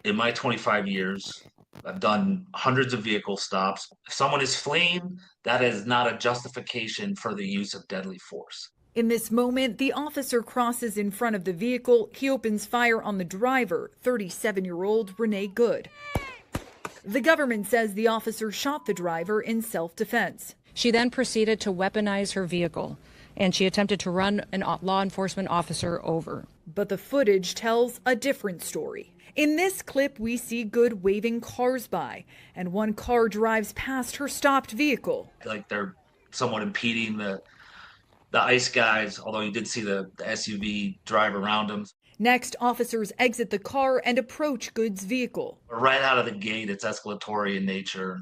in my 25 years, I've done hundreds of vehicle stops. If someone is fleeing, that is not a justification for the use of deadly force. In this moment, the officer crosses in front of the vehicle. He opens fire on the driver, 37-year-old Renee Good. The government says the officer shot the driver in self-defense. She then proceeded to weaponize her vehicle, and she attempted to run a law enforcement officer over. But the footage tells a different story. In this clip, we see Good waving cars by, and one car drives past her stopped vehicle. Like they're somewhat impeding the ICE guys, although you did see the SUV drive around them. Next, officers exit the car and approach Good's vehicle. Right out of the gate, it's escalatory in nature.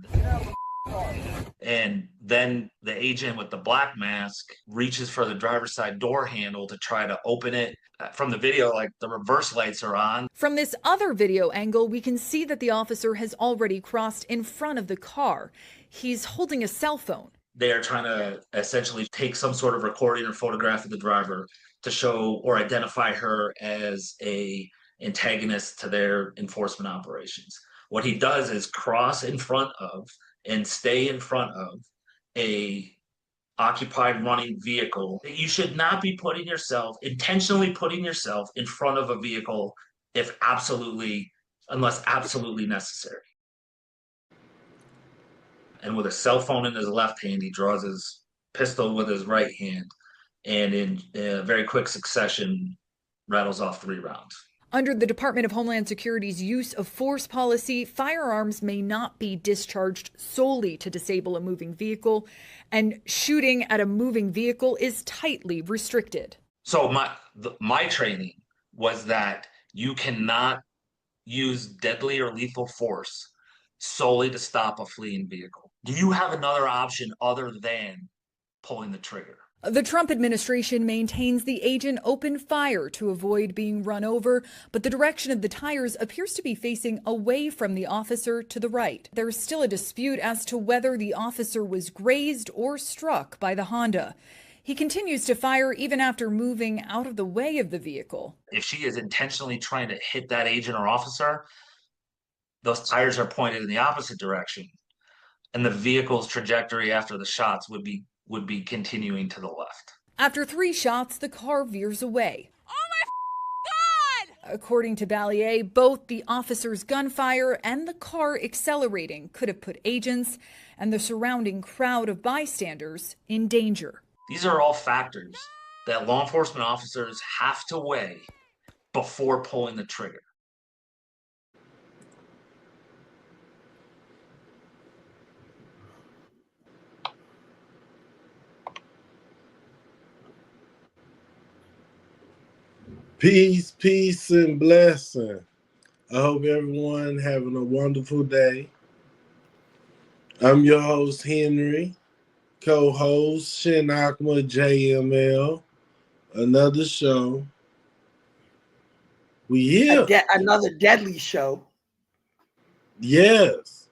And then the agent with the black mask reaches for the driver's side door handle to try to open it. From the video, like the reverse lights are on. From this other video angle, we can see that the officer has already crossed in front of the car. He's holding a cell phone. They are trying to essentially take some sort of recording or photograph of the driver to show or identify her as a antagonist to their enforcement operations. What he does is cross in front of and stay in front of a occupied running vehicle. You should not be intentionally putting yourself in front of a vehicle unless absolutely necessary. And with a cell phone in his left hand, he draws his pistol with his right hand, and in a very quick succession, rattles off 3 rounds. Under the Department of Homeland Security's use of force policy, firearms may not be discharged solely to disable a moving vehicle, and shooting at a moving vehicle is tightly restricted. So my training was that you cannot use deadly or lethal force solely to stop a fleeing vehicle. Do you have another option other than pulling the trigger? The Trump administration maintains the agent opened fire to avoid being run over, but the direction of the tires appears to be facing away from the officer to the right. There's still a dispute as to whether the officer was grazed or struck by the Honda. He continues to fire even after moving out of the way of the vehicle. If she is intentionally trying to hit that agent or officer, those tires are pointed in the opposite direction, and the vehicle's trajectory after the shots would be continuing to the left. After 3 shots, the car veers away. Oh my God! According to Ballier, both the officer's gunfire and the car accelerating could have put agents and the surrounding crowd of bystanders in danger. These are all factors that law enforcement officers have to weigh before pulling the trigger. Peace, peace, and blessing. I hope everyone having a wonderful day. I'm your host, Henry, co-host, Shinakma JML, another show. We here. Another deadly show. Yes.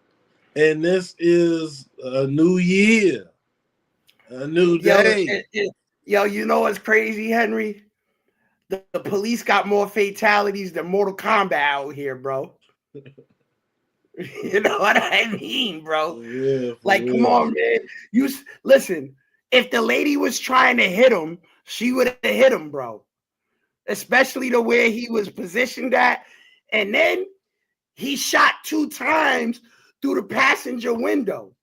And this is a new year, a new day. Yo, you know what's crazy, Henry? The police got more fatalities than Mortal Kombat out here, bro. You know what I mean, bro? Yeah, like, come on, man. Listen, if the lady was trying to hit him, she would have hit him, bro. Especially the way he was positioned at. And then he shot 2 times through the passenger window.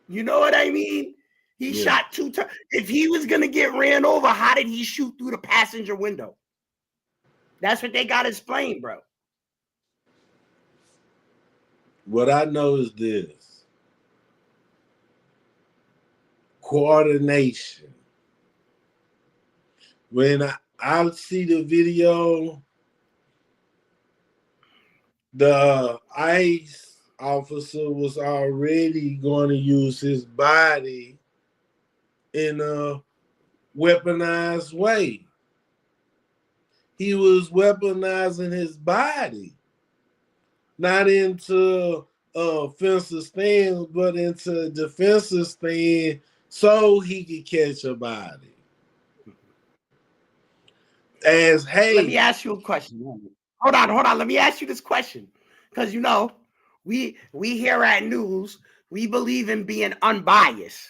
You know what I mean? He shot 2 times. If he was going to get ran over, how did he shoot through the passenger window? That's what they got to explain, bro. What I know is this. Coordination. When I see the video, the ICE officer was already going to use his body in a weaponized way. He was weaponizing his body, not into offensive stance, but into a defensive stand so he could catch a body. Let me ask you a question. hold on. Let me ask you this question, because you know we here at News, we believe in being unbiased,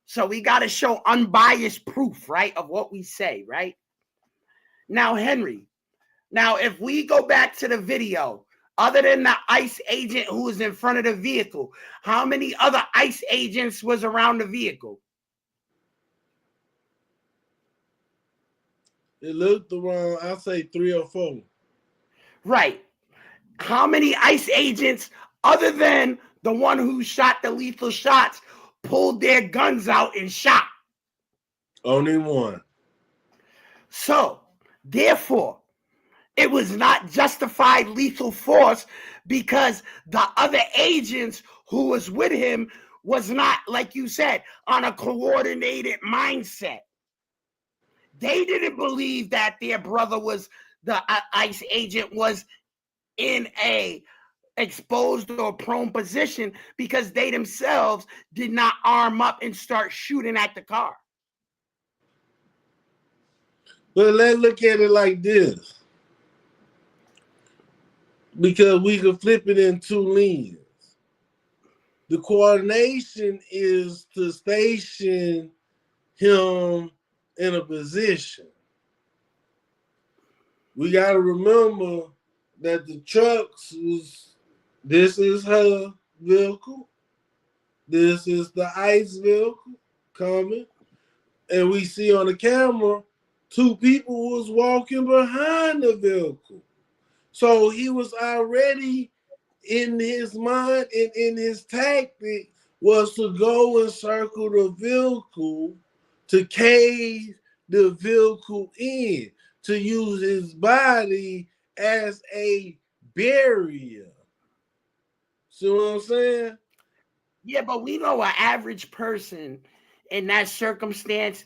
so we got to show unbiased proof, right, of what we say, right? Now, Henry, now if we go back to the video, other than the ICE agent who was in front of the vehicle, how many other ICE agents was around the vehicle? It looked around, I'll say 3 or 4. Right. How many ICE agents, other than the one who shot the lethal shots, pulled their guns out and shot? Only one. So, therefore, it was not justified lethal force because the other agents who was with him was not, like you said, on a coordinated mindset. They didn't believe that their brother was the ICE agent was in a exposed or prone position because they themselves did not arm up and start shooting at the car. But let's look at it like this, because we can flip it in 2 lenses. The coordination is to station him in a position. We got to remember that the trucks was, this is her vehicle, this is the ICE vehicle coming, and we see on the camera 2 people was walking behind the vehicle. So he was already in his mind and in his tactic was to go and circle the vehicle to cage the vehicle in, to use his body as a barrier. See what I'm saying? Yeah, but we know an average person in that circumstance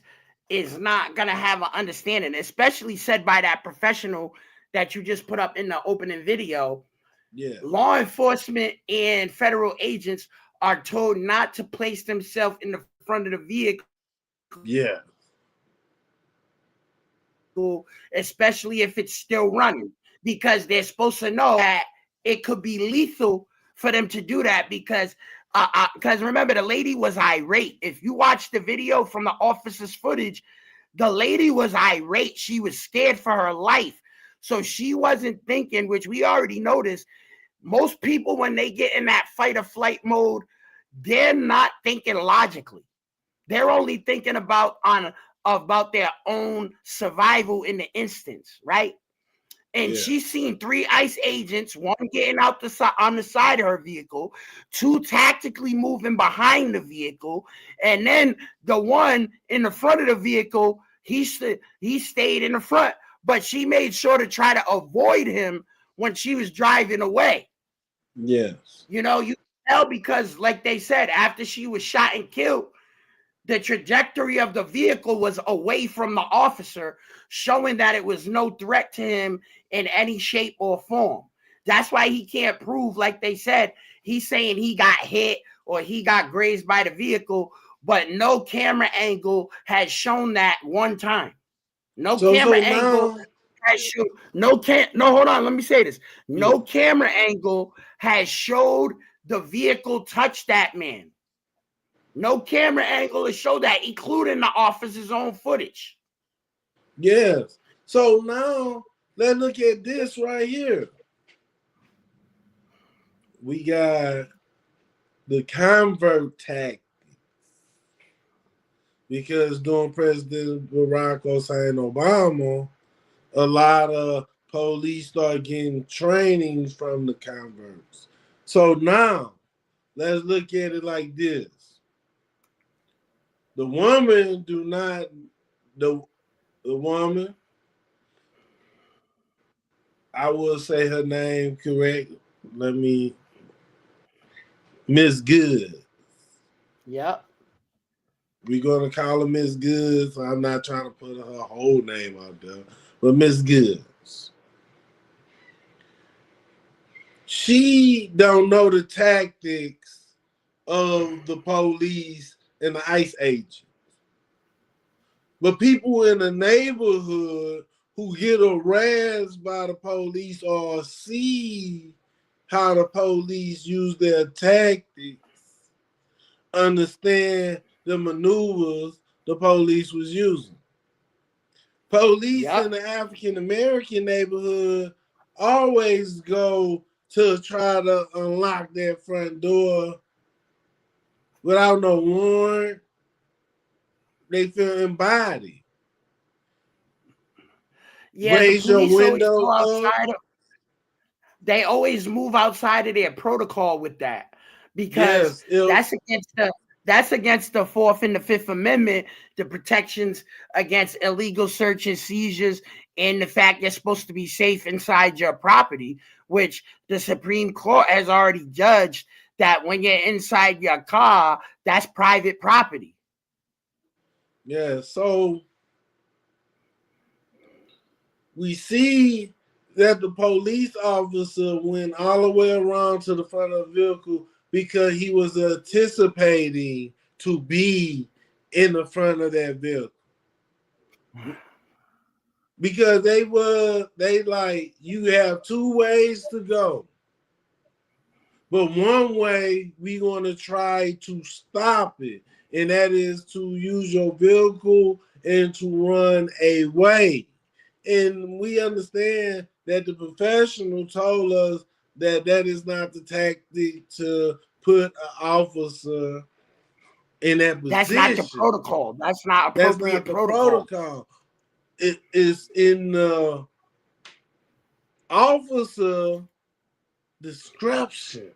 is not going to have an understanding, especially said by that professional that you just put up in the opening video. Yeah. Law enforcement and federal agents are told not to place themselves in the front of the vehicle. Yeah. Especially if it's still running, because they're supposed to know that it could be lethal for them to do that, because remember, the lady was irate. If you watch the video from the officer's footage, the lady was irate. She was scared for her life. So she wasn't thinking, which we already noticed. Most people, when they get in that fight or flight mode, they're not thinking logically. They're only thinking about their own survival in the instance, right? And she's seen 3 ICE agents, one getting out on the side of her vehicle, 2 tactically moving behind the vehicle, and then the one in the front of the vehicle, he stayed in the front, but she made sure to try to avoid him when she was driving away. Yes. You know, you tell, because like they said, after she was shot and killed, the trajectory of the vehicle was away from the officer, showing that it was no threat to him in any shape or form. That's why he can't prove, like they said, he's saying he got hit or he got grazed by the vehicle, but no camera angle has shown that one time. No camera angle has shown. No, hold on. Let me say this. No camera angle has showed the vehicle touch that man. No camera angle to show that, including the officer's own footage. Yes. So now let's look at this right here. We got the convert tactics. Because during President Barack Hussein Obama, a lot of police start getting training from the converts. So now let's look at it like this. The woman the woman, I will say her name correct. Miss Good. Yep. We're going to call her Miss Good, so I'm not trying to put her whole name out there. But Miss Goods. She don't know the tactics of the police and the ICE agents. But people in the neighborhood who get harassed by the police or see how the police use their tactics understand the maneuvers the police was using. Police in the African American neighborhood always go to try to unlock that front door without no warrant. They feel embodied. Yeah, Raise the police your always window go up. outside. They always move outside of their protocol with that, because that's against the Fourth and the Fifth Amendment, the protections against illegal search and seizures, and the fact you're supposed to be safe inside your property, which the Supreme Court has already judged that when you're inside your car, that's private property. Yeah, so we see that the police officer went all the way around to the front of the vehicle because he was anticipating to be in the front of that vehicle. Because they like, you have two ways to go. But one way we're going to try to stop it, and that is to use your vehicle and to run away. And we understand that the professional told us that that is not the tactic to put an officer in that position. That's not the protocol. That's not appropriate protocol. It is in the officer description.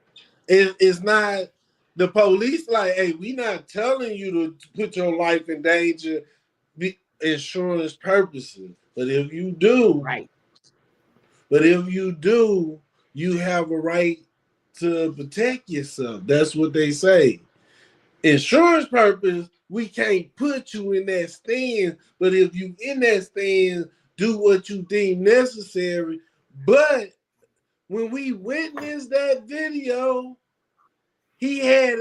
It's not the police like, hey, we not telling you to put your life in danger insurance purposes. But if you do, right. But if you do, you have a right to protect yourself. That's what they say. Insurance purpose, we can't put you in that stand, but if you in that stand, do what you deem necessary. But when we witnessed that video, he had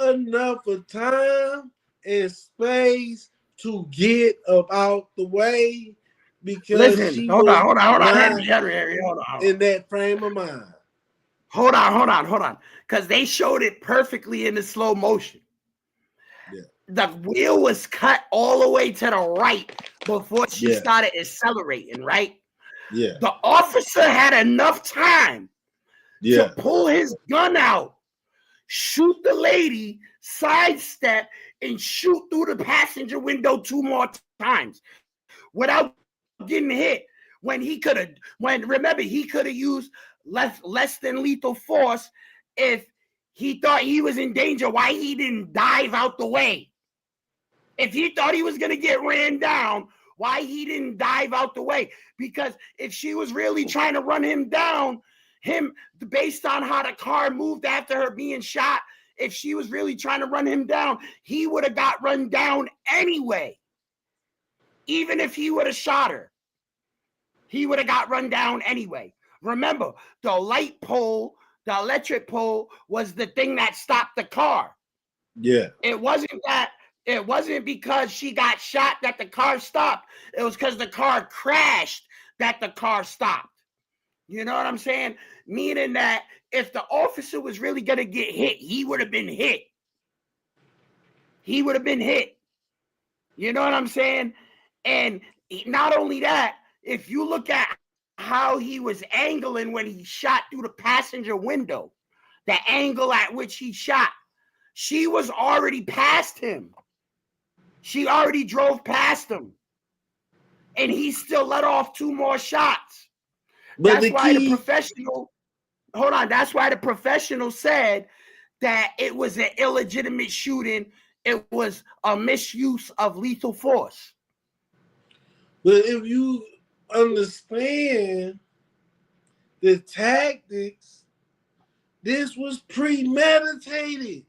enough of time and space to get about the way, because she hold on, Henry, hold on. In that frame of mind. Hold on. Because they showed it perfectly in the slow motion. Yeah. The wheel was cut all the way to the right before she started accelerating, right? Yeah. The officer had enough time to pull his gun out, shoot the lady, sidestep, and shoot through the passenger window 2 more times without getting hit. Remember, he could have used less than lethal force if he thought he was in danger. Why he didn't dive out the way? If he thought he was going to get ran down, why he didn't dive out the way? Because if she was really trying to run him down, based on how the car moved after her being shot, if she was really trying to run him down, he would have got run down anyway. Even if he would have shot her, he would have got run down anyway. Remember, the light pole, the electric pole, was the thing that stopped the car. Yeah. It wasn't because she got shot that the car stopped. It was because the car crashed that the car stopped. You know what I'm saying? Meaning that if the officer was really going to get hit, he would have been hit. He would have been hit. You know what I'm saying? And not only that, if you look at how he was angling when he shot through the passenger window, the angle at which he shot, she was already past him. She already drove past him. And he still let off 2 more shots. But that's why the professional said that it was an illegitimate shooting. It was a misuse of lethal force. But if you understand the tactics, this was premeditated.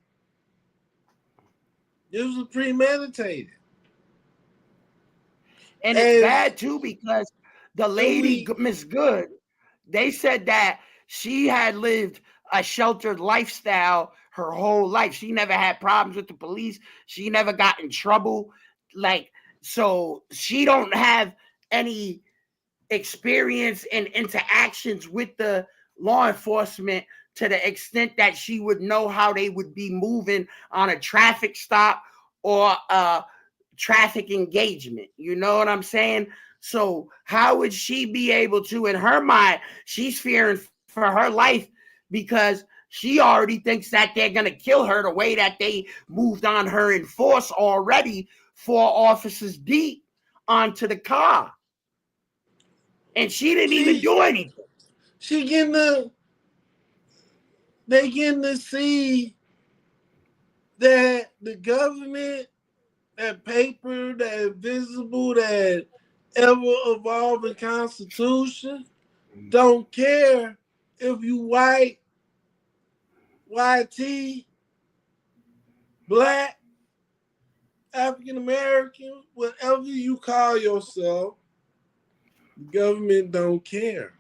And it's bad too, because the lady, Miss Good, they said that she had lived a sheltered lifestyle her whole life. She never had problems with the police. She never got in trouble. So she don't have any experience and interactions with the law enforcement to the extent that she would know how they would be moving on a traffic stop or a traffic engagement. You know what I'm saying? So how would she be able to, in her mind, she's fearing for her life because she already thinks that they're going to kill her the way that they moved on her in force already, 4 officers deep onto the car. And she didn't even do anything. They getting to see that the government, that paper, that invisible, that ever-evolving Constitution, don't care if you white, YT, black, African-American, whatever you call yourself, the government don't care.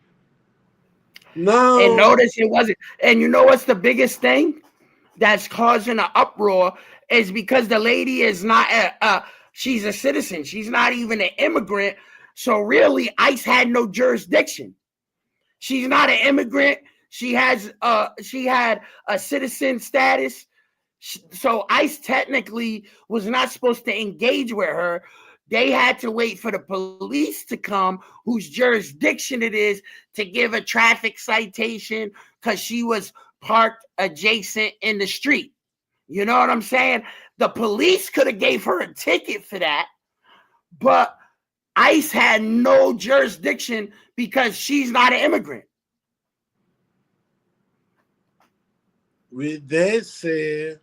No. And notice it wasn't. And you know what's the biggest thing that's causing an uproar is because the lady is not she's a citizen. She's not even an immigrant. So really, ICE had no jurisdiction. She's not an immigrant. She had a citizen status. So ICE technically was not supposed to engage with her. They had to wait for the police to come, whose jurisdiction it is, to give a traffic citation because she was parked adjacent in the street. You know what I'm saying? The police could have gave her a ticket for that, but ICE had no jurisdiction because she's not an immigrant. With that said,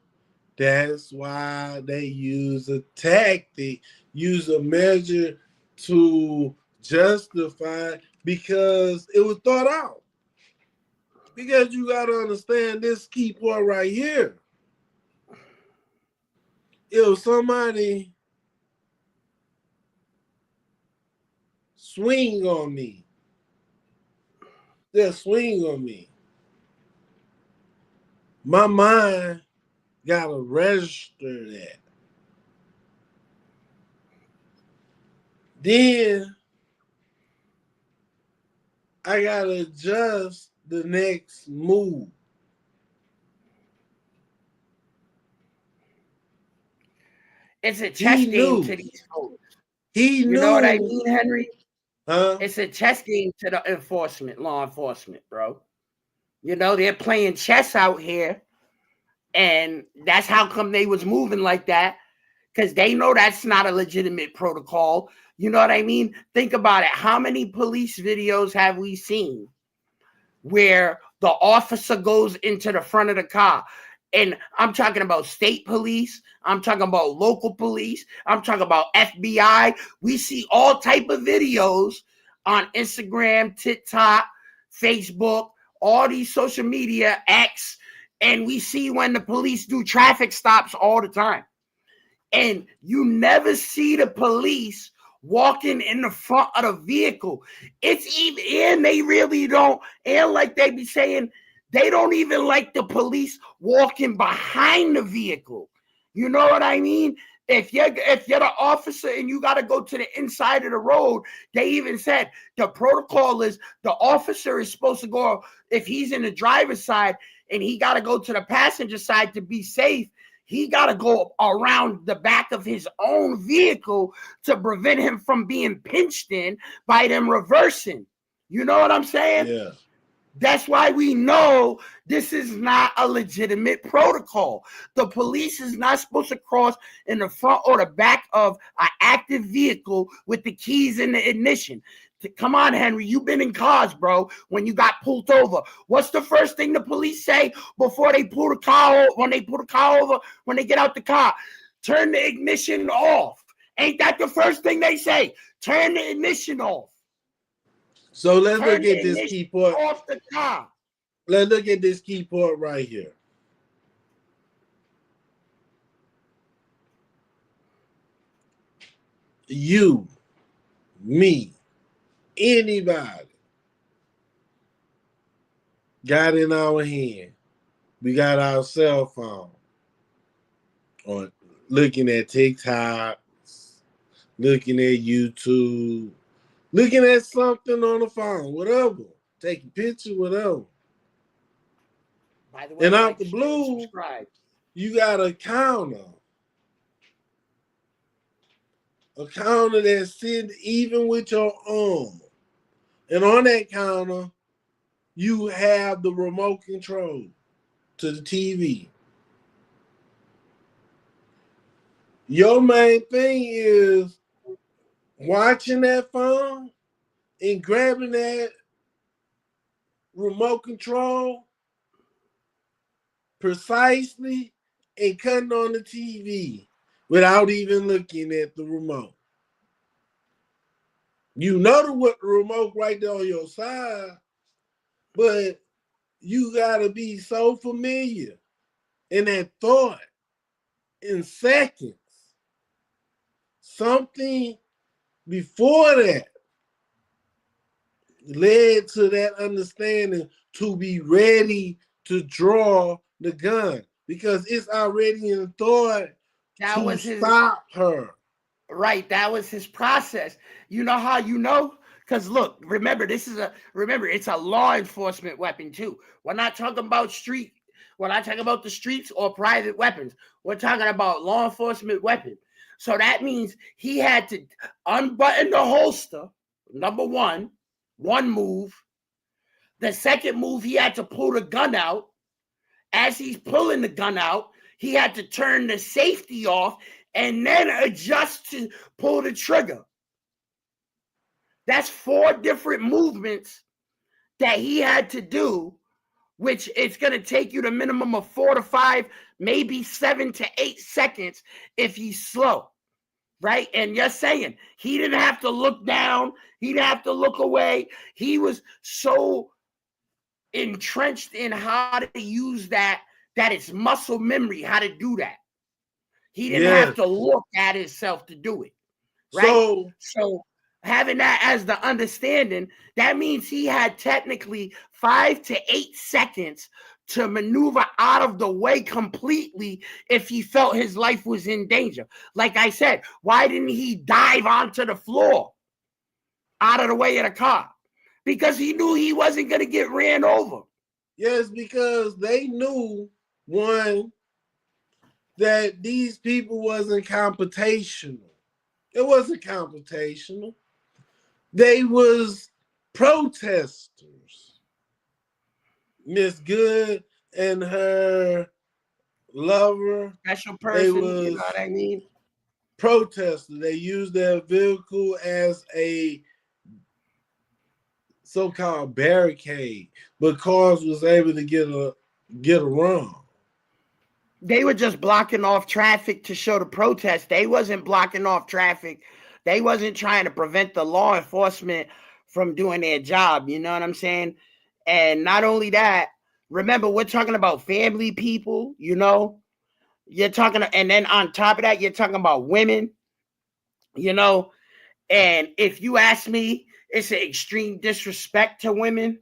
that's why they use a tactic, use a measure to justify, because it was thought out. Because you got to understand this key point right here. If somebody swing on me, they'll swing on me. My mind gotta register that. Then I gotta adjust the next move. It's a chess game to these folks. He knew. You know what I mean, Henry? Huh? It's a chess game to the law enforcement, bro. You know, they're playing chess out here. And that's how come they was moving like that, because they know that's not a legitimate protocol. You know what I mean? Think about it. How many police videos have we seen where the officer goes into the front of the car? And I'm talking about state police. I'm talking about local police. I'm talking about FBI. We see all type of videos on Instagram, TikTok, Facebook, all these social media, X. And we see when the police do traffic stops all the time. And you never see the police walking in the front of the vehicle. It's even, and they really don't, and like they be saying, they don't even like the police walking behind the vehicle. You know what I mean? If you're the officer and you got to go to the inside of the road, they even said the protocol is the officer is supposed to go, if he's in the driver's side and he got to go to the passenger side to be safe, he got to go around the back of his own vehicle to prevent him from being pinched in by them reversing. You know what I'm saying? Yeah. That's why we know this is not a legitimate protocol. The police is not supposed to cross in the front or the back of an active vehicle with the keys in the ignition. Come on, Henry, you've been in cars, bro, when you got pulled over. What's the first thing the police say before they pull the car over, when they pull the car over, when they get out the car? Turn the ignition off. Ain't that the first thing they say? Turn the ignition off. So let's look at this key point. Off the car. Let's look at this key point right here. You, me, anybody got in our hand. We got our cell phone or looking at TikToks, looking at YouTube, looking at something on the phone, whatever, taking pictures, whatever. By the way, And out like, the share, blue, subscribe. you got a counter that's sitting even with your arm. And on that counter, you have the remote control to the TV. Your main thing is watching that phone and grabbing that remote control precisely and cutting on the TV without even looking at the remote. You know the remote right there on your side, but you gotta be so familiar in that thought in seconds. Something before that led to that understanding to be ready to draw the gun because it's already in thought to stop her. Right, that was his process. You know how you know? Because look, remember, it's a law enforcement weapon too. We're not talking about we're not talking about the streets or private weapons. We're talking about law enforcement weapon. So that means he had to unbutton the holster, number one move. The second move, he had to pull the gun out. As he's pulling the gun out, he had to turn the safety off and then adjust to pull the trigger. That's 4 different movements that he had to do, which it's going to take you the minimum of 4 to 5, maybe 7 to 8 seconds if he's slow, right? And you're saying he didn't have to look down. He didn't have to look away. He was so entrenched in how to use that it's muscle memory, how to do that. He didn't have to look at himself to do it, right? So having that as the understanding, that means he had technically 5 to 8 seconds to maneuver out of the way completely if he felt his life was in danger. Like I said, why didn't he dive onto the floor out of the way of the car? Because he knew he wasn't going to get ran over. Yes, because they knew, one, that these people wasn't computational. It wasn't computational. They was protesters. Miss Good and her lover, special person, you know what I mean? Protesters. They used their vehicle as a so-called barricade, but cars was able to get around. They were just blocking off traffic to show the protest. They wasn't blocking off traffic. They wasn't trying to prevent the law enforcement from doing their job. You know what I'm saying? And not only that, remember, we're talking about family people, you know? You're talking, and then on top of that, you're talking about women, you know? And if you ask me, it's an extreme disrespect to women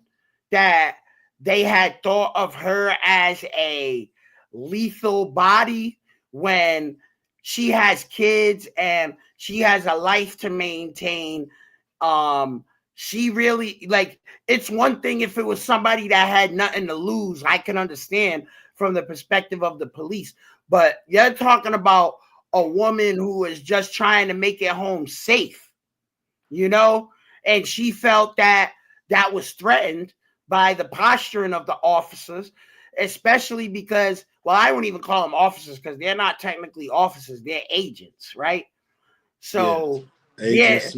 that they had thought of her as a lethal body when she has kids and she has a life to maintain. She really, like, it's one thing if it was somebody that had nothing to lose. I can understand from the perspective of the police, but you're talking about a woman who is just trying to make it home safe, you know, and she felt that was threatened by the posturing of the officers, especially because, well, I won't even call them officers because they're not technically officers, they're agents, right? So yes.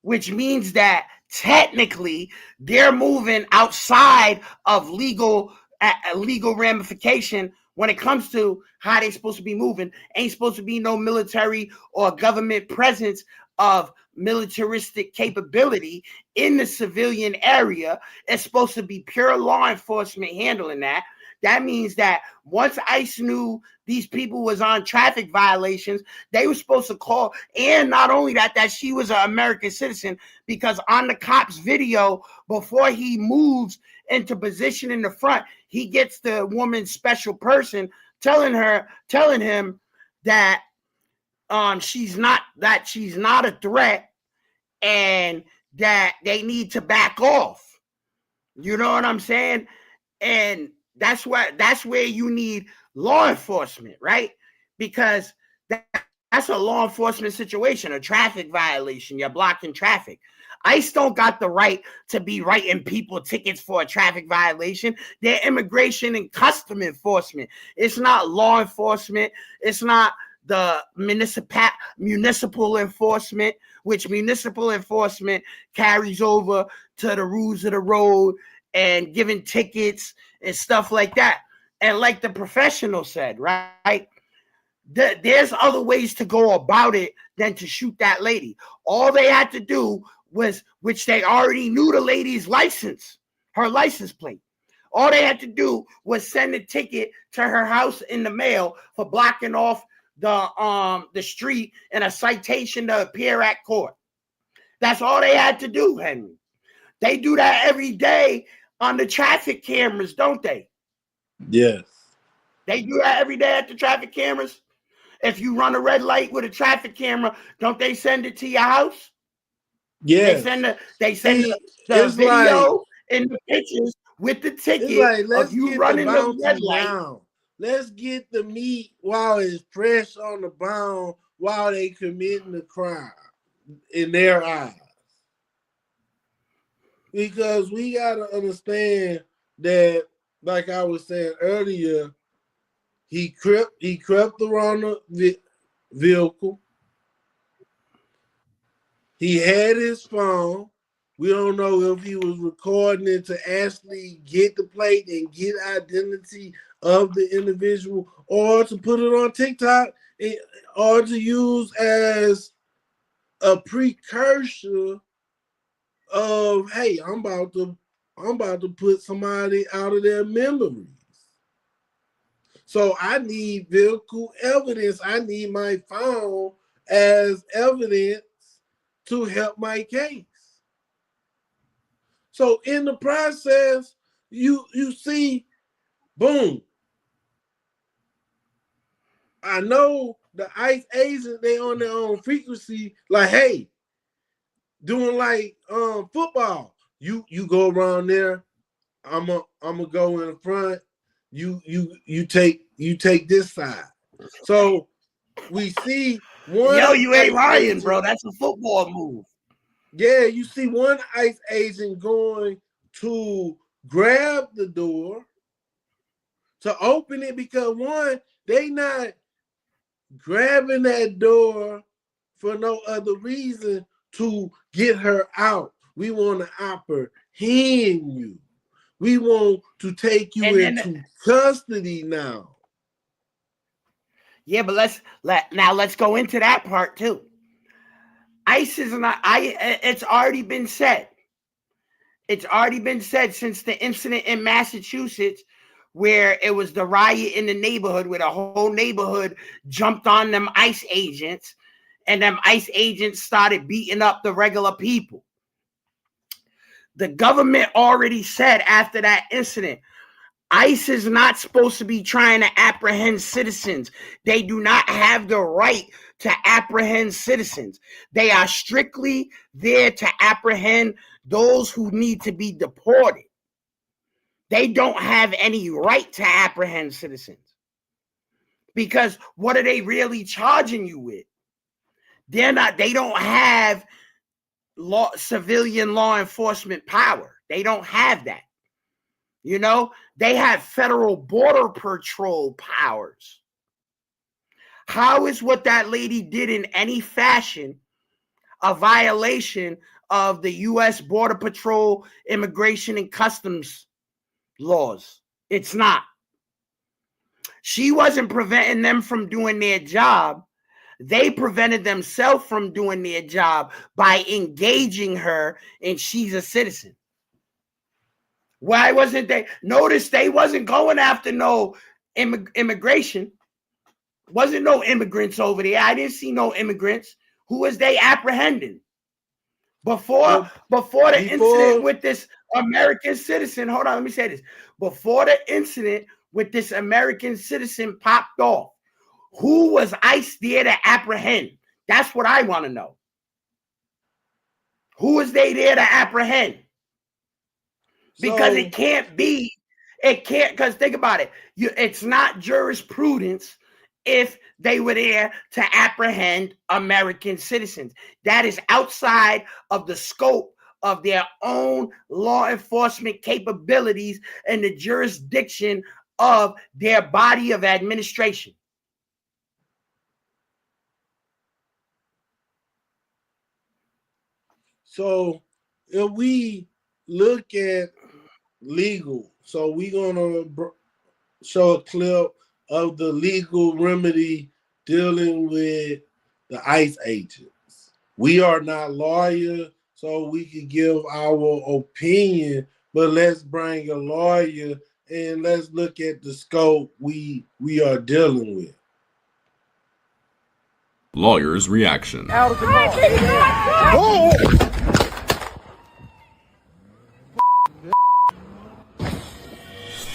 Which means that technically they're moving outside of legal ramification when it comes to how they're supposed to be moving. Ain't supposed to be no military or government presence of militaristic capability in the civilian area. It's supposed to be pure law enforcement handling that. That means that once ICE knew these people was on traffic violations, they were supposed to call. And not only that she was an American citizen, because on the cop's video, before he moves into position in the front, he gets the woman's special person telling him that she's not a threat and that they need to back off. You know what I'm saying? And that's where you need law enforcement, right? Because that's a law enforcement situation, a traffic violation. You're blocking traffic. ICE don't got the right to be writing people tickets for a traffic violation. They're immigration and custom enforcement. It's not law enforcement. It's not the municipal enforcement, which municipal enforcement carries over to the rules of the road and giving tickets and stuff like that. And like the professional said, right? There's other ways to go about it than to shoot that lady. All they had to do was, which they already knew the lady's license, her license plate. All they had to do was send a ticket to her house in the mail for blocking off the street and a citation to appear at court. That's all they had to do, Henry. They do that every day on the traffic cameras, don't they? Yes. They do that every day at the traffic cameras. If you run a red light with a traffic camera, don't they send it to your house? Yes. They send the video like, and the pictures with the ticket like, of you running the red light. Down. Let's get the meat while it's fresh on the bone while they committing the crime in their eyes. Because we got to understand that, like I was saying earlier, he crept around the vehicle. He had his phone. We don't know if he was recording it to actually get the plate and get identity of the individual, or to put it on TikTok, or to use as a precursor of, hey, I'm about to put somebody out of their memories. So I need vehicle evidence. I need my phone as evidence to help my case. So in the process, you see, boom. I know the ICE agent, they on their own frequency, like, hey, doing like football. You go around there, I'm gonna go in the front. You take this side. So we see one. Yo, you ain't lying, agent, bro. That's a football move. Yeah, you see one ICE agent going to grab the door to open it, because one, they not grabbing that door for no other reason to get her out. We want to apprehend you. We want to take you into custody now. Yeah, but let's go into that part too. ICE is not. It's already been said. It's already been said since the incident in Massachusetts, where it was the riot in the neighborhood, where the whole neighborhood jumped on them ICE agents, and them ICE agents started beating up the regular people. The government already said after that incident, ICE is not supposed to be trying to apprehend citizens. They do not have the right to apprehend citizens. They are strictly there to apprehend those who need to be deported. They don't have any right to apprehend citizens. Because what are they really charging you with? They don't have civilian law enforcement power. They don't have that. You know, they have federal border patrol powers. How is what that lady did in any fashion a violation of the U.S. Border Patrol, Immigration and Customs laws? It's not. She wasn't preventing them from doing their job. They prevented themselves from doing their job by engaging her, and she's a citizen. Why wasn't they? Notice they wasn't going after no immigration. Wasn't no immigrants over there. I didn't see no immigrants. Who was they apprehending? Before the incident with this American citizen, hold on, let me say this. Before the incident with this American citizen popped off, who was ICE there to apprehend? That's what I want to know. Who is they there to apprehend? Because So, it can't, because think about it. It's not jurisprudence if they were there to apprehend American citizens. That is outside of the scope of their own law enforcement capabilities and the jurisdiction of their body of administration. so if we look at legal, so we're gonna show a clip of the legal remedy dealing with the ICE agents. We are not lawyers, so we can give our opinion, but let's bring a lawyer and let's look at the scope we are dealing with. Lawyer's reaction. Out of the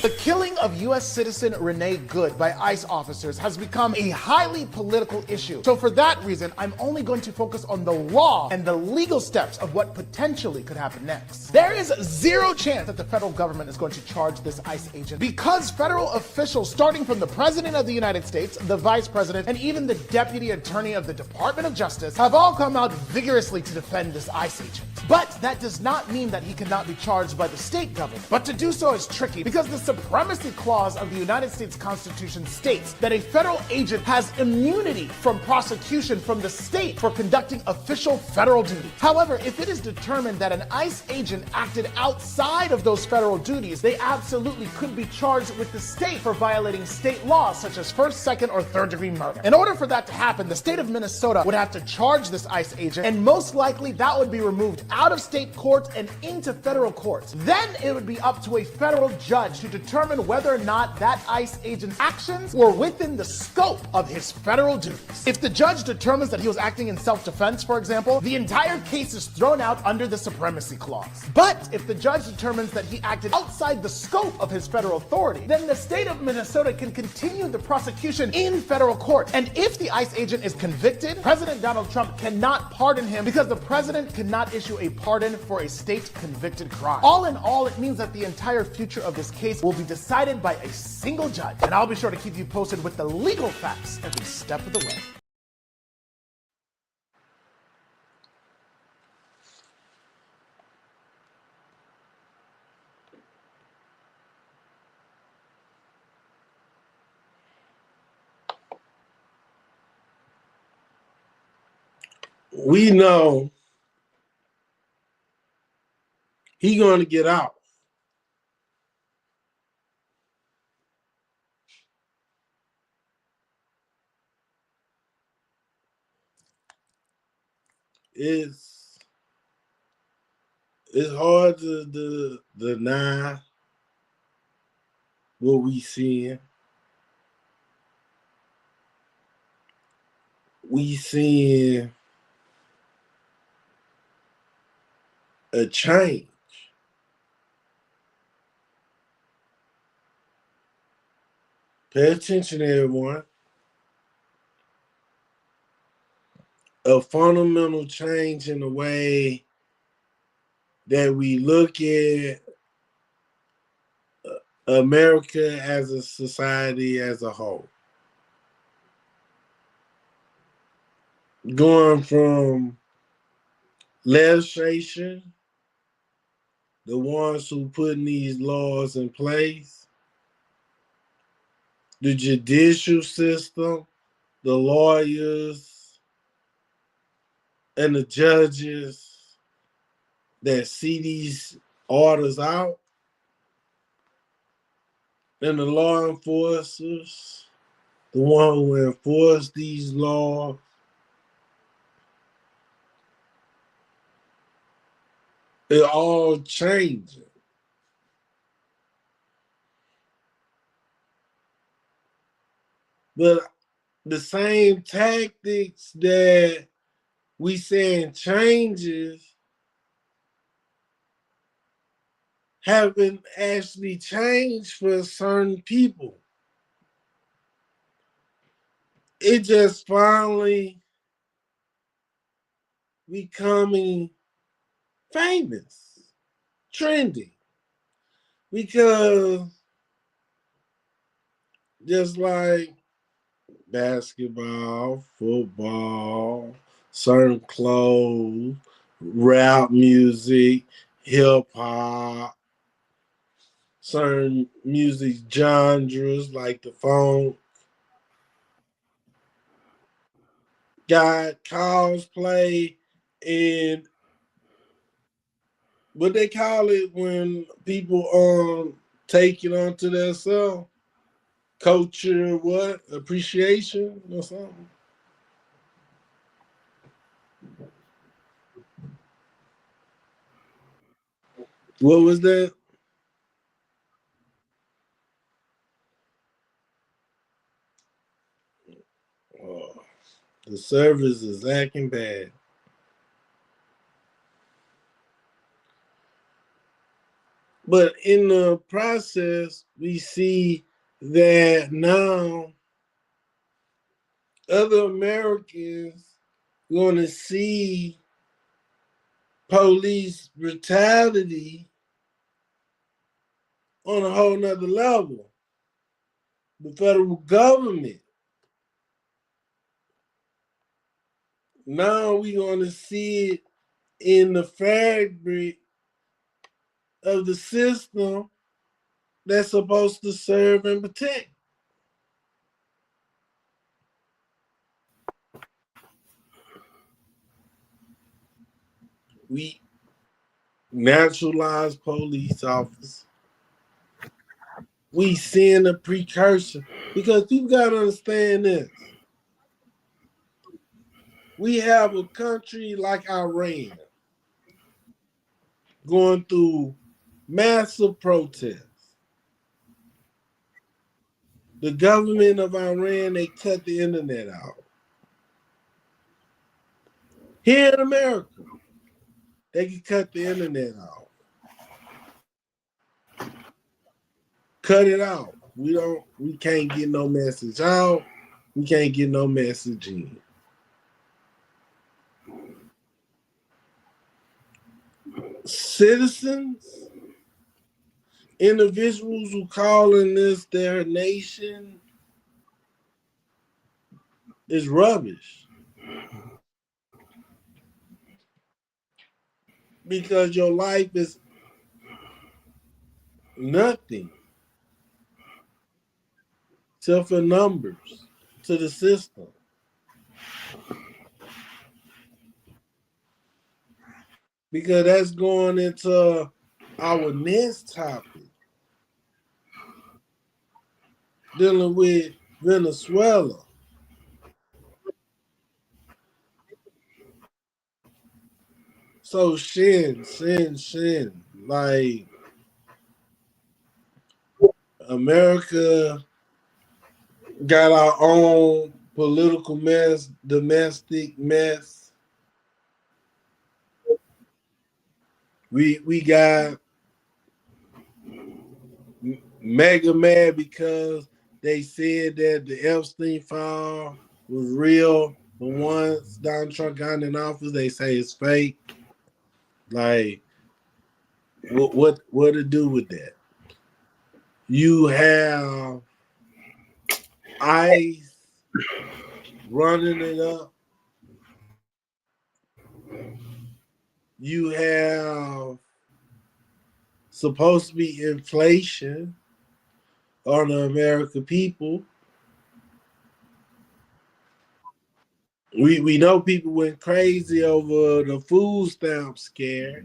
The killing of U.S. citizen Renee Good by ICE officers has become a highly political issue. So for that reason, I'm only going to focus on the law and the legal steps of what potentially could happen next. There is zero chance that the federal government is going to charge this ICE agent because federal officials, starting from the President of the United States, the Vice President, and even the Deputy Attorney of the Department of Justice have all come out vigorously to defend this ICE agent. But that does not mean that he cannot be charged by the state government. But to do so is tricky because the Supremacy Clause of the United States Constitution states that a federal agent has immunity from prosecution from the state for conducting official federal duties. However, if it is determined that an ICE agent acted outside of those federal duties, they absolutely could be charged with the state for violating state laws such as first, second, or third-degree murder. In order for that to happen, the state of Minnesota would have to charge this ICE agent, and most likely that would be removed out of state courts and into federal courts. Then it would be up to a federal judge to determine whether or not that ICE agent's actions were within the scope of his federal duties. If the judge determines that he was acting in self-defense, for example, the entire case is thrown out under the Supremacy Clause. But if the judge determines that he acted outside the scope of his federal authority, then the state of Minnesota can continue the prosecution in federal court. And if the ICE agent is convicted, President Donald Trump cannot pardon him because the president cannot issue a pardon for a state-convicted crime. All in all, it means that the entire future of this case will be decided by a single judge. And I'll be sure to keep you posted with the legal facts every step of the way. We know he's going to get out. It's hard to deny what we seeing. We seeing a change. Pay attention, everyone. A fundamental change in the way that we look at America as a society as a whole. Going from legislation, the ones who putting these laws in place, the judicial system, the lawyers, and the judges that see these orders out, and the law enforcers, the one who enforce these laws. It all changing. But the same tactics that we saying changes haven't actually changed for certain people. It just finally becoming famous, trending, because just like basketball, football, certain clothes, rap music, hip hop, certain music genres like the funk, got cosplay, and what they call it when people take it onto themselves, culture, what, appreciation or something. What was that? Oh, the service is acting bad. But in the process, we see that now other Americans going to see police brutality on a whole nother level. The federal government. Now we're going to see it in the fabric of the system that's supposed to serve and protect. We naturalize police officers. We send a precursor, because people got to understand this. We have a country like Iran going through massive protests. The government of Iran, they cut the internet out. Here in America, they can cut the internet out. Cut it out. We can't get no message out. We can't get no message in. Citizens, individuals who calling this their nation, is rubbish. Because your life is nothing except for numbers to the system. Because that's going into our next topic, dealing with Venezuela. So Shin, like America got our own political mess, domestic mess. We got mega mad because they said that the Epstein file was real, but once Donald Trump got in office, they say it's fake. Like, what to do with that? You have ICE running it up. You have supposed to be inflation on the American people. We know people went crazy over the food stamp scare.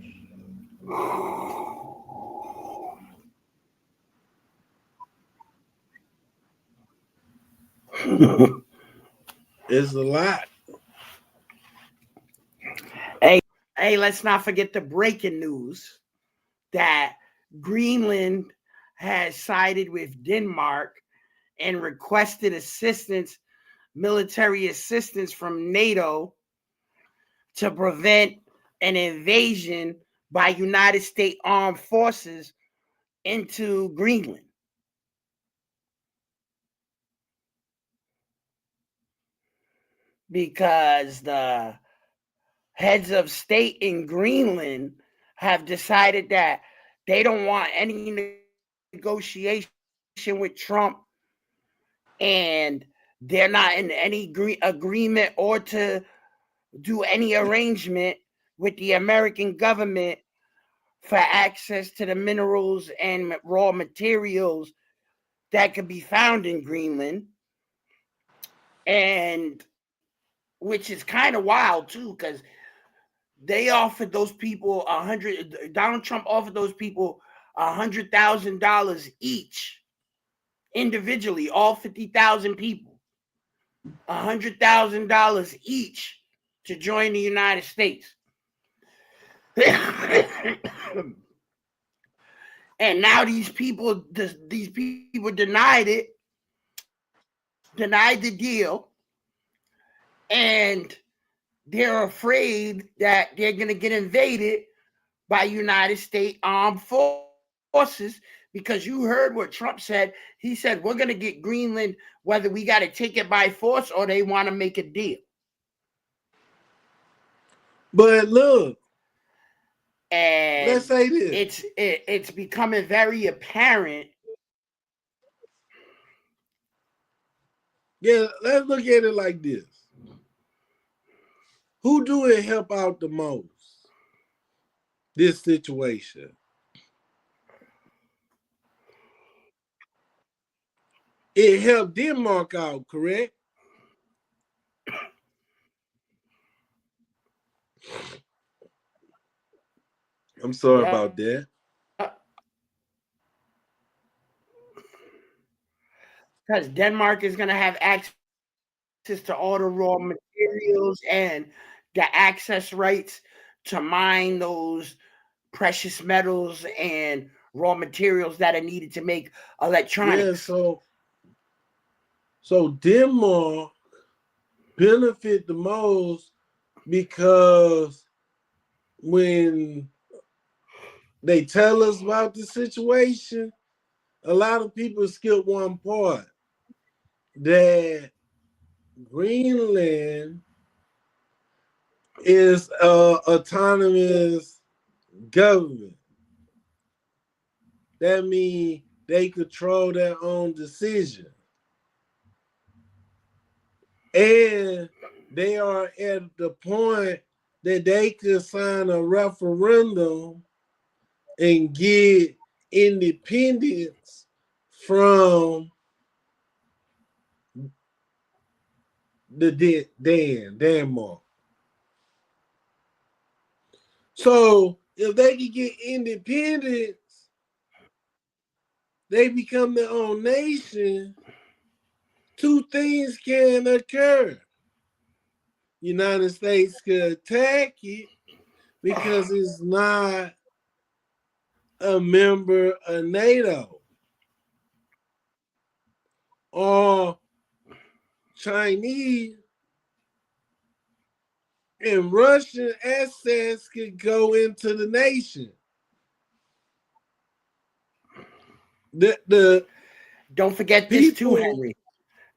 It's a lot. Hey, let's not forget the breaking news that Greenland has sided with Denmark and requested military assistance from NATO to prevent an invasion by United States armed forces into Greenland. Because the heads of state in Greenland have decided that they don't want any negotiation with Trump, and they're not in any agreement or to do any arrangement with the American government for access to the minerals and raw materials that could be found in Greenland. And which is kind of wild too, because they offered those people Donald Trump offered those people $100,000 each individually, all 50,000 people, $100,000 each to join the United States. And now these people denied the deal, and they're afraid that they're going to get invaded by United States armed forces, because you heard what Trump said. He said, we're going to get Greenland whether we got to take it by force or they want to make a deal. But look, and let's say this. It's becoming very apparent. Yeah, let's look at it like this. Who do it help out the most? This situation. It helped Denmark out, correct? I'm sorry about that. Because Denmark is going to have access to all the raw materials and the access rights to mine those precious metals and raw materials that are needed to make electronics. Yeah, so Denmark benefit the most, because when they tell us about the situation, a lot of people skip one part, that Greenland is an autonomous government. That means they control their own decision. And they are at the point that they could sign a referendum and get independence from the Denmark. So if they can get independence, they become their own nation, two things can occur. United States could attack it because it's not a member of NATO. Or Chinese and Russian assets could go into the nation. Don't forget this too, Henry.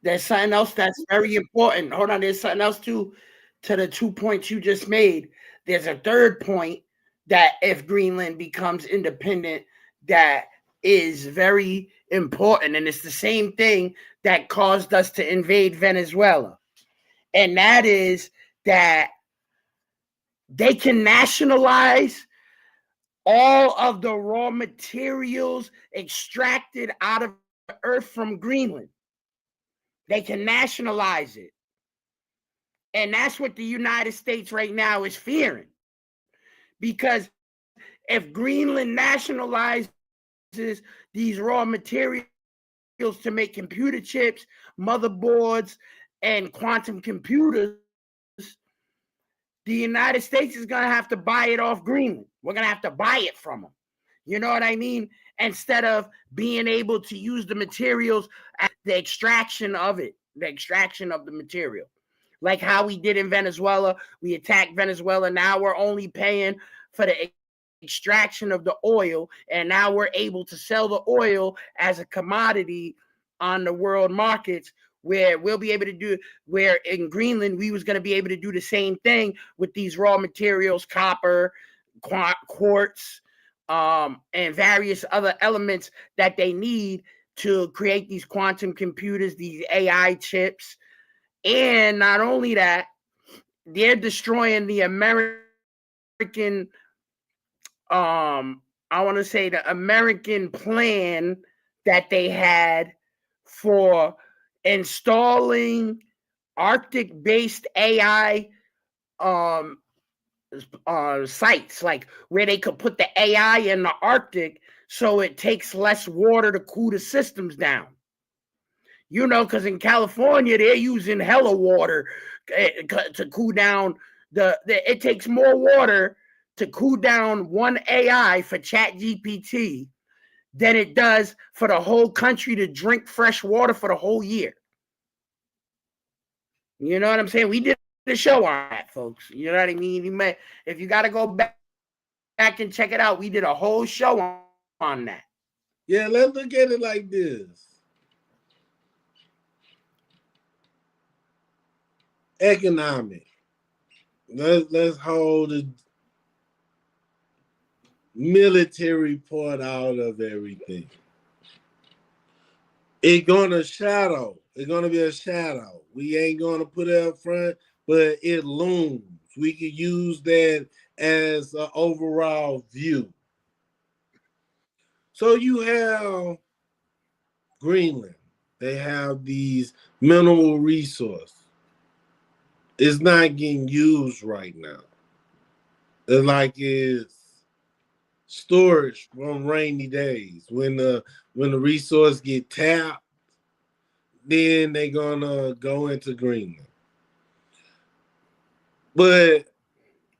There's something else that's very important. Hold on, there's something else too, to the 2 points you just made. There's a third point that if Greenland becomes independent, that is very important. And it's the same thing that caused us to invade Venezuela. And that is that they can nationalize all of the raw materials extracted out of the earth from Greenland. They can nationalize it. And that's what the United States right now is fearing. Because if Greenland nationalizes these raw materials to make computer chips, motherboards, and quantum computers, the United States is going to have to buy it off Greenland. We're going to have to buy it from them. You know what I mean? Instead of being able to use the materials at the extraction of it, the extraction of the material. Like how we did in Venezuela. We attacked Venezuela. Now we're only paying for the extraction of the oil. And now we're able to sell the oil as a commodity on the world markets, where we'll be able to do, where in Greenland, we was going to be able to do the same thing with these raw materials, copper, quartz, and various other elements that they need to create these quantum computers, these AI chips. And not only that, they're destroying the American, I want to say the American plan that they had for installing Arctic-based AI sites, like where they could put the AI in the Arctic so it takes less water to cool the systems down. You know, because in California, they're using hella water to cool down it takes more water to cool down one AI for ChatGPT than it does for the whole country to drink fresh water for the whole year. You know what I'm saying? We did a show on that, folks. You know what I mean? You may, if you got to go back and check it out, we did a whole show on that. Yeah, let's look at it like this. Economic. Let's hold the military part out of everything. It's gonna shadow. It's gonna be a shadow. We ain't gonna put it up front, but it looms. We could use that as an overall view. So you have Greenland. They have these mineral resources. It's not getting used right now. It's like it's storage from rainy days. When the resource get tapped, then they're gonna go into Greenland. But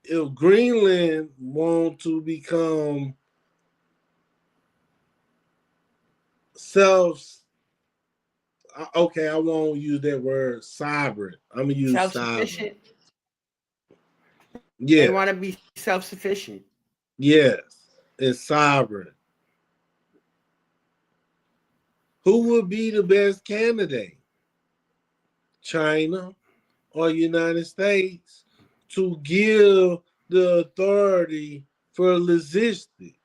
if Greenland want to become okay, I won't use that word sovereign. I'm gonna use self-sufficient. Yeah. They want to be self-sufficient. Yes, it's sovereign. Who would be the best candidate? China or United States to give the authority for logistics?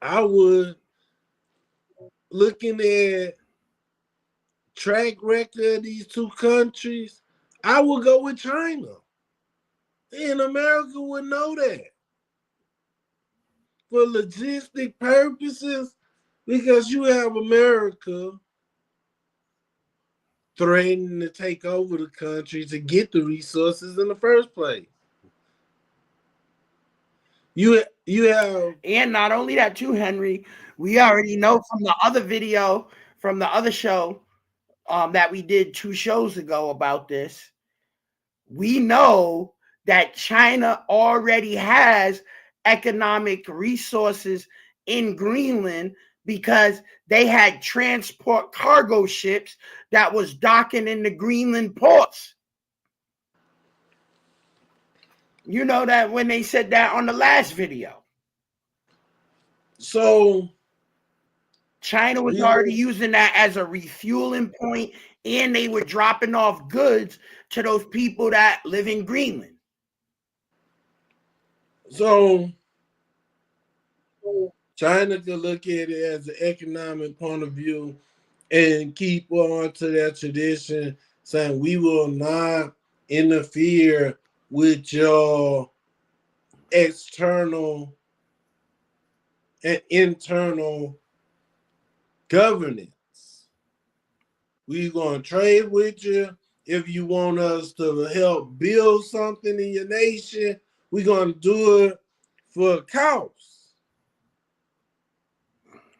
I would, looking at track record of these two countries, I would go with China. And America would know that. For logistic purposes, because you have America threatening to take over the country to get the resources in the first place. You have, and not only that too, Henry, we already know from the other video, from the other show that we did 2 shows ago about this, we know that China already has economic resources in Greenland because they had transport cargo ships that was docking in the Greenland ports. You know that when they said that on the last video. So China was already using that as a refueling point, and they were dropping off goods to those people that live in Greenland. So China could look at it as an economic point of view and keep on to that tradition, saying we will not interfere with your external and internal governance. We're going to trade with you. If you want us to help build something in your nation, we're going to do it for a cause.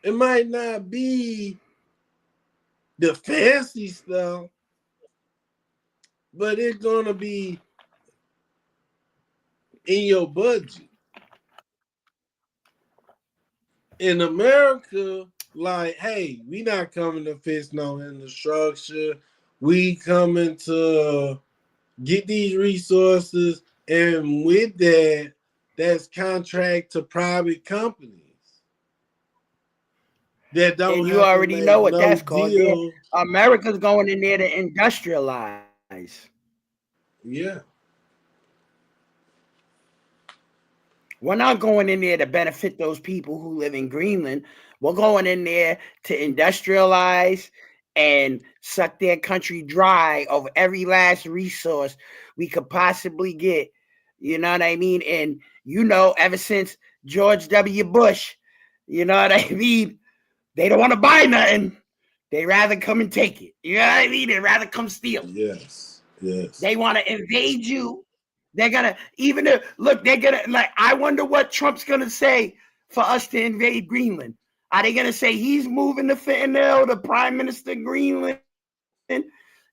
It might not be the fancy stuff, but it's going to be in your budget. In America, like, hey, we not coming to fix no infrastructure. We coming to get these resources, and with that, that's contract to private companies that don't. And you already know what that's called. America's going in there to industrialize. Yeah. We're not going in there to benefit those people who live in Greenland. We're going in there to industrialize and suck their country dry of every last resource we could possibly get. You know what I mean? And, you know, ever since George W. Bush, you know what I mean? They don't want to buy nothing. They rather come and take it. You know what I mean? They rather come steal. Yes. Yes. They want to invade you. They're gonna they're gonna like. I wonder what Trump's gonna say for us to invade Greenland. Are they gonna say he's moving the fentanyl? The Prime Minister of Greenland,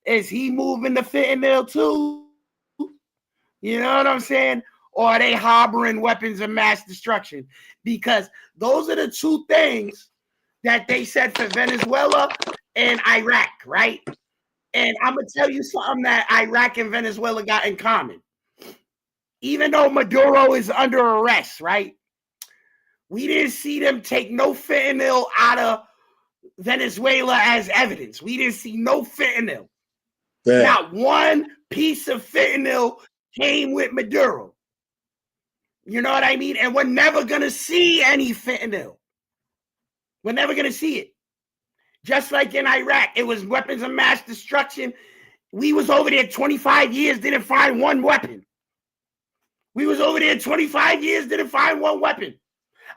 is he moving the fentanyl too? You know what I'm saying? Or are they harboring weapons of mass destruction? Because those are the two things that they said for Venezuela and Iraq, right? And I'm gonna tell you something that Iraq and Venezuela got in common. Even though Maduro is under arrest, right? We didn't see them take no fentanyl out of Venezuela as evidence. We didn't see no fentanyl. Yeah. Not one piece of fentanyl came with Maduro. You know what I mean? And we're never going to see any fentanyl. We're never going to see it. Just like in Iraq, it was weapons of mass destruction. We was over there 25 years, didn't find one weapon. We was over there 25 years, didn't find one weapon.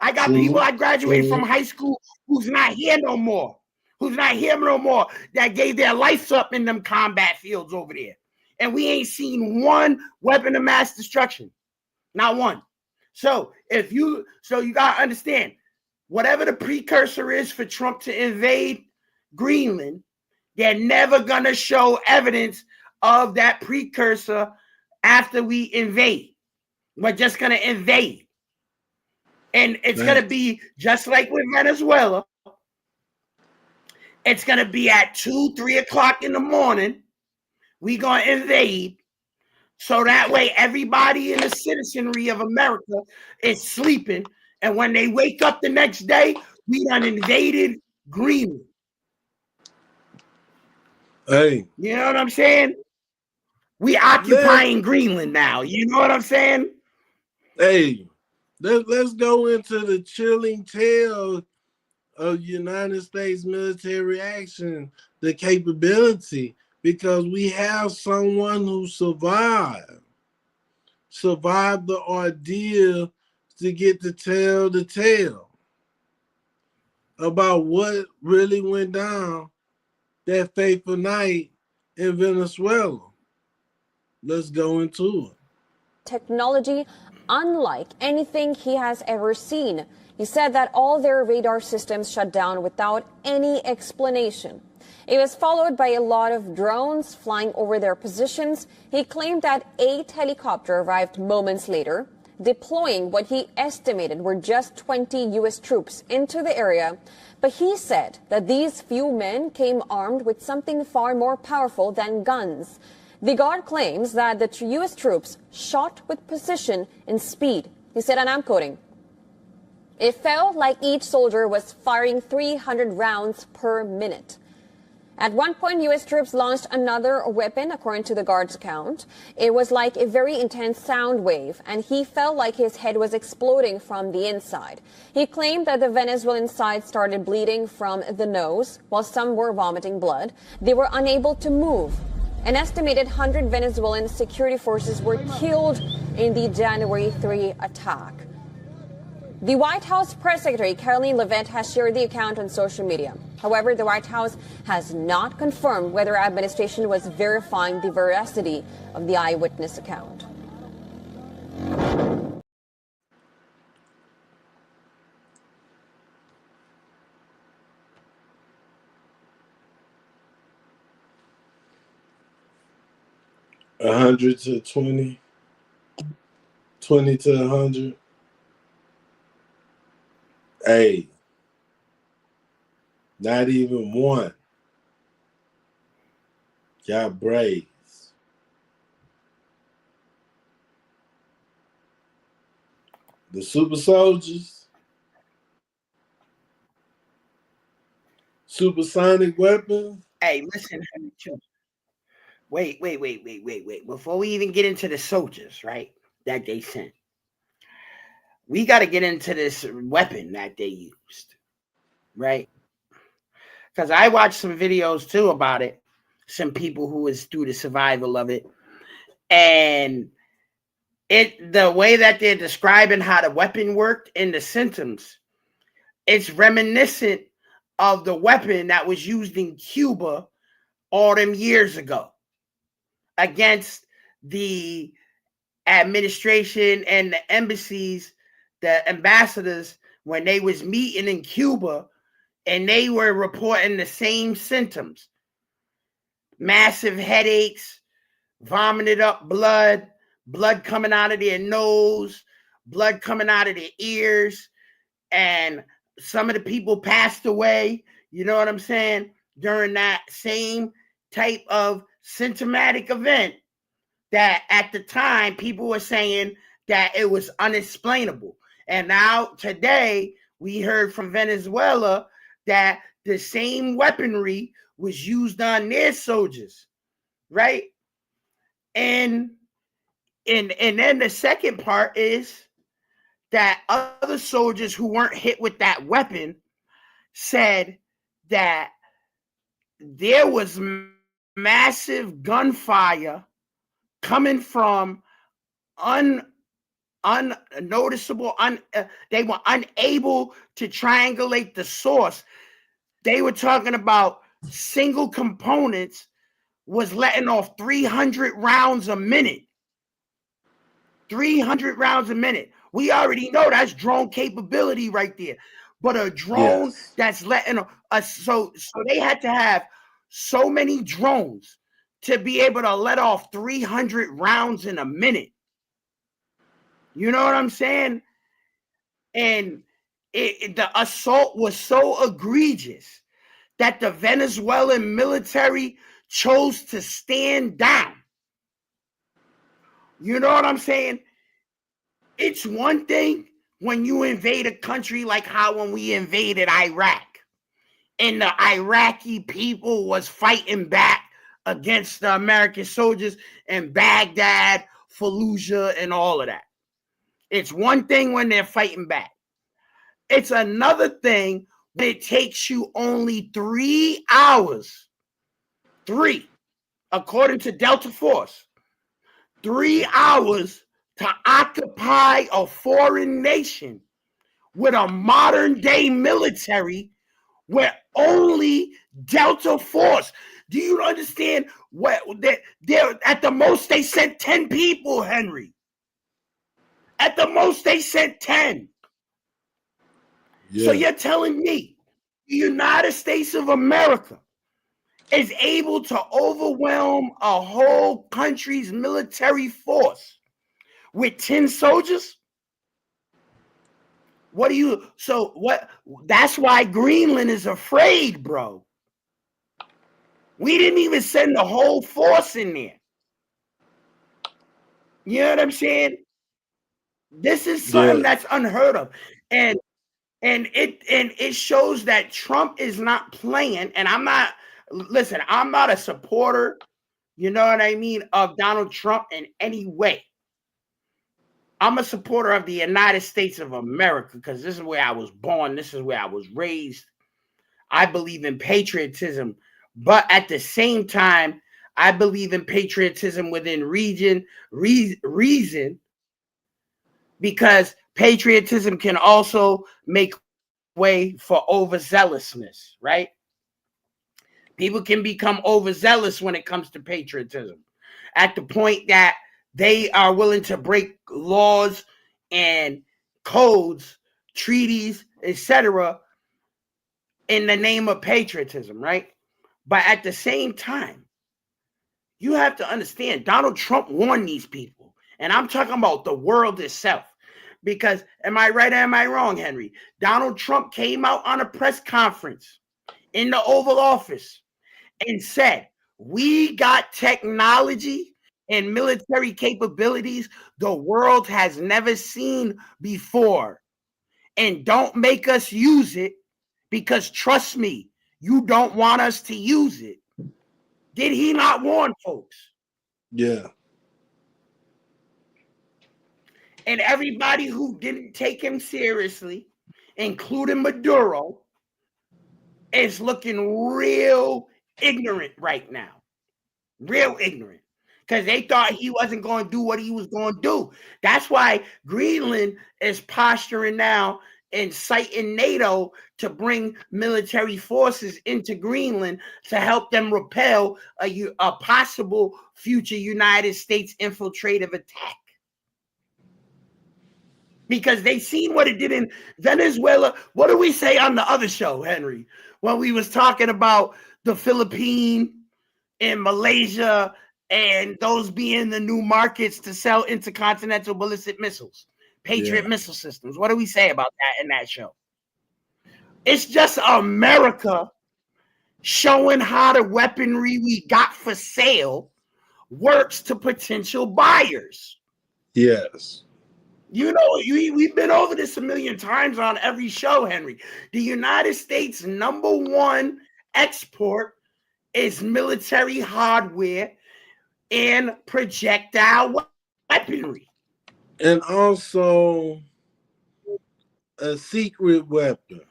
I got people I graduated from high school who's not here no more. That gave their lives up in them combat fields over there. And we ain't seen one weapon of mass destruction. Not one. So you gotta understand, whatever the precursor is for Trump to invade Greenland, they're never gonna show evidence of that precursor after we invade. We're just going to invade. And it's going to be just like with Venezuela. It's going to be at 2, 3 o'clock in the morning. We're going to invade. So that way everybody in the citizenry of America is sleeping. And when they wake up the next day, we done invaded Greenland. Hey. You know what I'm saying? We occupying Greenland now. You know what I'm saying? Hey, let's go into the chilling tale of United States military action, the capability, because we have someone who survived the ordeal to get to tell the tale about what really went down that fateful night in Venezuela. Let's go into it. Technology unlike anything he has ever seen. He said that all their radar systems shut down without any explanation. It was followed by a lot of drones flying over their positions. He claimed that 8 helicopters arrived moments later, deploying what he estimated were just 20 U.S. troops into the area. But he said that these few men came armed with something far more powerful than guns. The Guard claims that the U.S. troops shot with precision and speed. He said, and I'm quoting, "It felt like each soldier was firing 300 rounds per minute." At one point, U.S. troops launched another weapon, according to the Guard's account. It was like a very intense sound wave, and he felt like his head was exploding from the inside. He claimed that the Venezuelan side started bleeding from the nose, while some were vomiting blood. They were unable to move. An estimated 100 Venezuelan security forces were killed in the January 3 attack. The White House press secretary, Caroline Leavitt, has shared the account on social media. However, the White House has not confirmed whether the administration was verifying the veracity of the eyewitness account. A 100 to 20, 20 to 100. Hey, not even one got braids. The super soldiers, supersonic weapons. Hey, listen, Wait. Before we even get into the soldiers, right, that they sent, we got to get into this weapon that they used, right? Because I watched some videos too about it, some people who was through the survival of it, and the way that they're describing how the weapon worked and the symptoms, it's reminiscent of the weapon that was used in Cuba all them years ago against the administration and the embassies, the ambassadors, when they was meeting in Cuba, and they were reporting the same symptoms: massive headaches, vomited up blood coming out of their nose, blood coming out of their ears, and some of the people passed away, you know what I'm saying, during that same type of symptomatic event that at the time people were saying that it was unexplainable. And now today we heard from Venezuela that the same weaponry was used on their soldiers, right? And then the second part is that other soldiers who weren't hit with that weapon said that there was massive gunfire coming from unnoticeable, they were unable to triangulate the source. They were talking about single components was letting off 300 rounds a minute. 300 rounds a minute. We already know that's drone capability right there. But a drone that's letting us, so they had to have so many drones to be able to let off 300 rounds in a minute. You know what I'm saying? And the assault was so egregious that the Venezuelan military chose to stand down. You know what I'm saying? It's one thing when you invade a country like how when we invaded Iraq and the Iraqi people was fighting back against the American soldiers in Baghdad, Fallujah, and all of that. It's one thing when they're fighting back. It's another thing when it takes you only 3 hours, according to Delta Force, 3 hours to occupy a foreign nation with a modern day military where only Delta Force. Do you understand what they're at the most they sent 10 people, Henry? At the most they sent 10. Yeah. So you're telling me the United States of America is able to overwhelm a whole country's military force with 10 soldiers? That's why Greenland is afraid, bro. We didn't even send the whole force in there. You know what I'm saying? This is something that's unheard of. And it shows that Trump is not playing. And I'm not a supporter, you know what I mean, of Donald Trump in any way. I'm a supporter of the United States of America because this is where I was born. This is where I was raised. I believe in patriotism, but at the same time, I believe in patriotism within reason, because patriotism can also make way for overzealousness, right? People can become overzealous when it comes to patriotism at the point that they are willing to break laws and codes, treaties, etc., in the name of patriotism, right? But at the same time, you have to understand Donald Trump warned these people. And I'm talking about the world itself. Because am I right or am I wrong, Henry? Donald Trump came out on a press conference in the Oval Office and said, we got technology and military capabilities the world has never seen before. And don't make us use it because trust me, you don't want us to use it. Did he not warn folks? Yeah. And everybody who didn't take him seriously, including Maduro, is looking real ignorant right now. Real ignorant. Because they thought he wasn't going to do what he was going to do. That's why Greenland is posturing now and citing NATO to bring military forces into Greenland to help them repel a possible future United States infiltrative attack. Because they seen what it did in Venezuela. What did we say on the other show, Henry? When we was talking about the Philippines and Malaysia and those being the new markets to sell intercontinental ballistic missiles, Patriot missile systems. What do we say about that in that show? It's just America showing how the weaponry we got for sale works to potential buyers. Yes. You know, we've been over this a million times on every show, Henry. The United States' #1 export is military hardware and projectile weaponry. And also a secret weapon.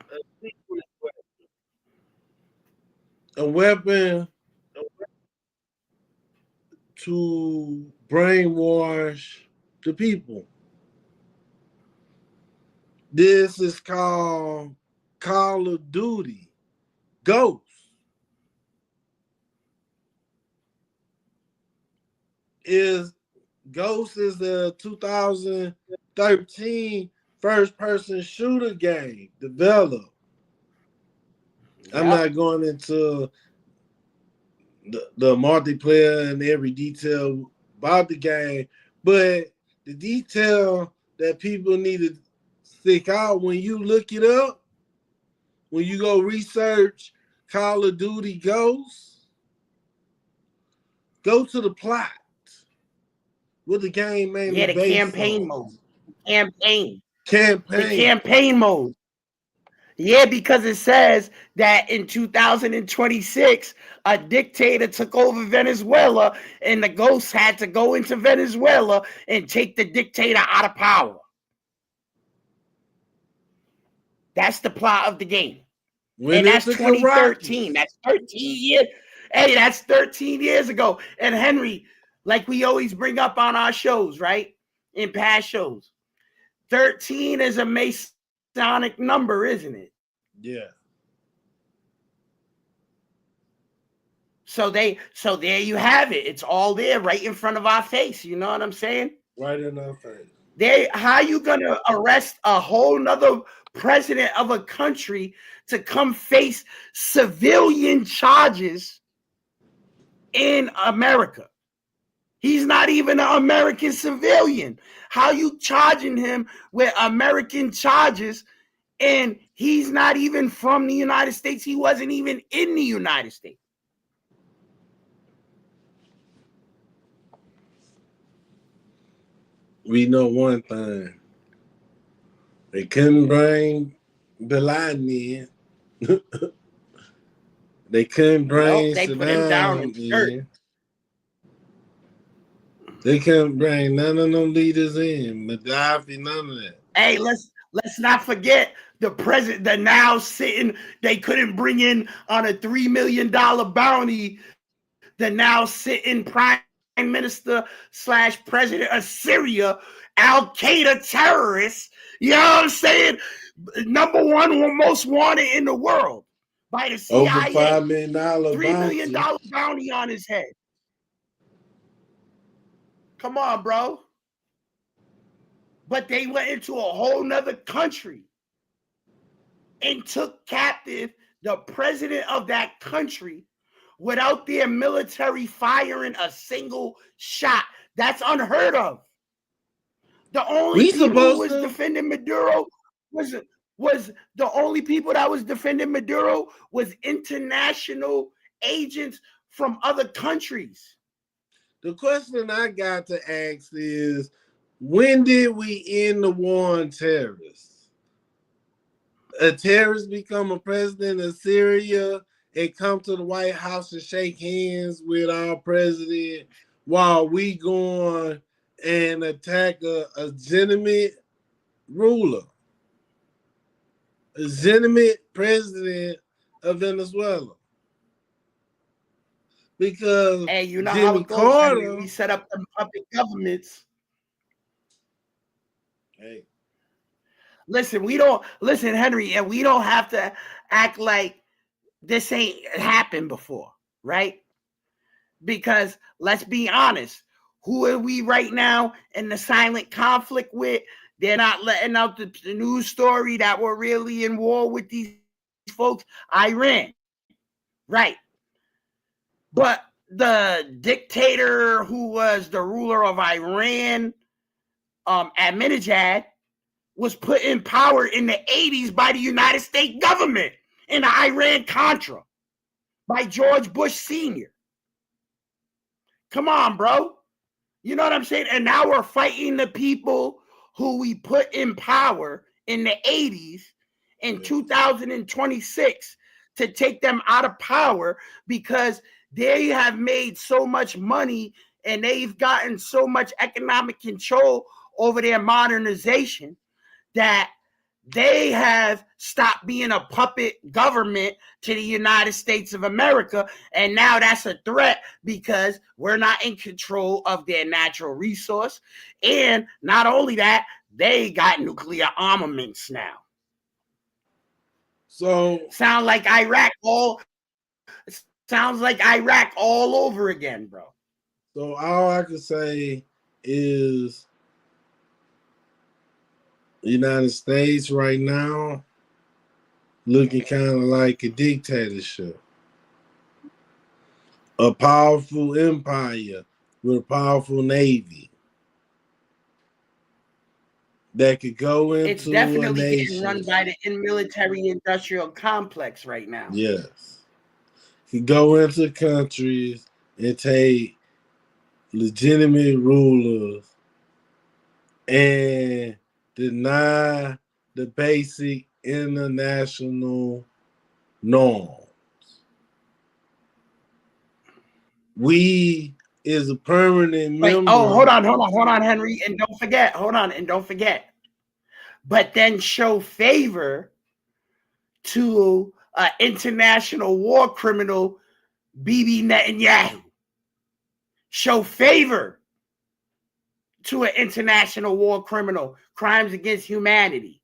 A weapon to brainwash the people. This is called Call of Duty Ghost. Ghost is the 2013 first-person shooter game developed. Yep. I'm not going into the multiplayer and every detail about the game, but the detail that people need to stick out when you look it up, when you go research Call of Duty Ghosts, go to the plot. What the game mainly the based campaign on. mode. The Campaign. campaign mode. Yeah, because it says that in 2026, a dictator took over Venezuela, and the ghosts had to go into Venezuela and take the dictator out of power. That's the plot of the game. And that's 2013. That's 13 years. Hey, that's 13 years ago. And Henry, like we always bring up on our shows, right? In past shows, 13 is a Masonic number, isn't it? Yeah. So there you have it. It's all there right in front of our face. You know what I'm saying? Right in our face. How you gonna arrest a whole nother president of a country to come face civilian charges in America? He's not even an American civilian. How you charging him with American charges and he's not even from the United States? He wasn't even in the United States. We know one thing. They couldn't bring Bin Laden in. They couldn't bring they put him down in. They couldn't bring none of them leaders in. Gaddafi, none of that. Hey, let's not forget the president that now sitting, they couldn't bring in on a $3 million bounty, the now sitting prime minister / president of Syria, Al-Qaeda terrorist. You know what I'm saying? #1 most wanted in the world by the CIA. Over $5 million $3 million bounty on his head. Come on, bro. But they went into a whole nother country and took captive the president of that country without their military firing a single shot. That's unheard of. The only people who was defending Maduro was the only people that was defending Maduro was international agents from other countries. The question I got to ask is, when did we end the war on terrorists? A terrorist become a president of Syria and come to the White House and shake hands with our president while we go on and attack a legitimate ruler, a legitimate president of Venezuela. Because Hey, you know how Jimmy it goes, Henry. Carter, We set up them puppet governments. hey, Listen, we don't listen, Henry, and we don't have to act like this ain't happened before, right? Because let's be honest, who are we right now in the silent conflict with? They're not letting out the news story that we're really in war with these folks. Iran, right? But the dictator who was the ruler of Iran, Ahmadinejad, was put in power in the 80s by the United States government in the Iran-Contra by George Bush Sr. Come on, bro. You know what I'm saying? And now we're fighting the people who we put in power in the 80s in 2026 to take them out of power because they have made so much money and they've gotten so much economic control over their modernization that they have stopped being a puppet government to the United States of America. And now that's a threat because we're not in control of their natural resource. And not only that, they got nuclear armaments now. so Sounds like Iraq all over again, bro. So all I can say is the United States right now looking kind of like a dictatorship. A powerful empire with a powerful navy that could go into It's definitely a nation. getting run by the military industrial complex right now. Yes. Could go into countries and take legitimate rulers and deny the basic international norms. We is a permanent member. Oh, hold on, Henry, and don't forget. But then show favor to international war criminal Bibi Netanyahu. Show favor to an international war criminal, crimes against humanity.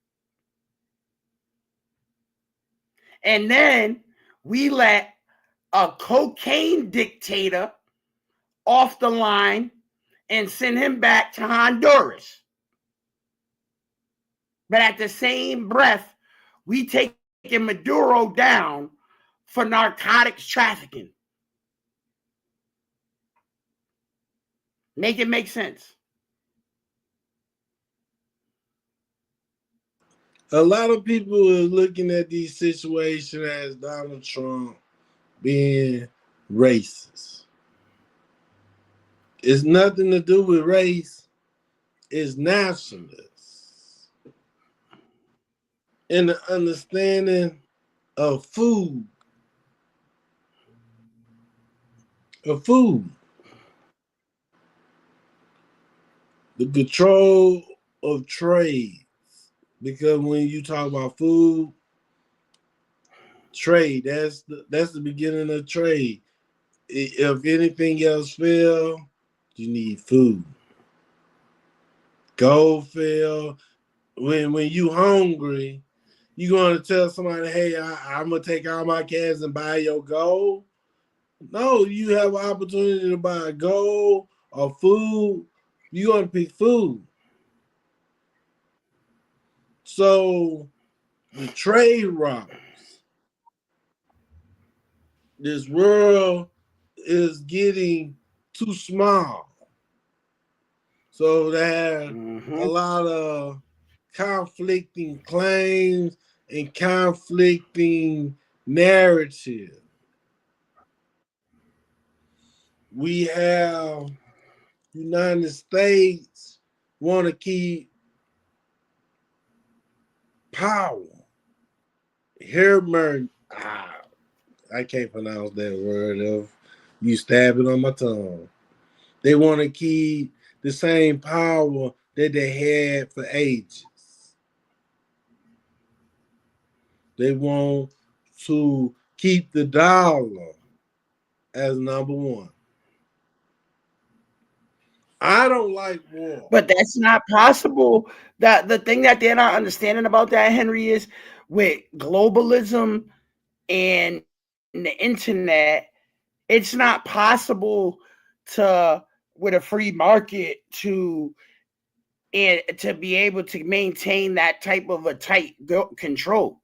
And then we let a cocaine dictator off the line and send him back to Honduras. But at the same breath, we taking Maduro down for narcotics trafficking. Make it make sense. A lot of people are looking at these situations as Donald Trump being racist. It's nothing to do with race. It's nationalists. And the understanding of food. The control of trade. Because when you talk about food, trade, that's the beginning of trade. If anything else fails, you need food. Gold fail. When you hungry, you gonna tell somebody, hey, I'm gonna take all my cash and buy your gold? No, you have an opportunity to buy gold or food. You're gonna pick food. So the trade routes, this world is getting too small. So there are a lot of conflicting claims and conflicting narrative. We have United States want to keep power. I can't pronounce that word. Of you stab it on my tongue. They want to keep the same power that they had for ages. They want to keep the dollar as number one. I don't like war. But that's not possible. That the thing that they're not understanding about that, Henry, is with globalism and the internet, it's not possible to, with a free market, to be able to maintain that type of a tight control.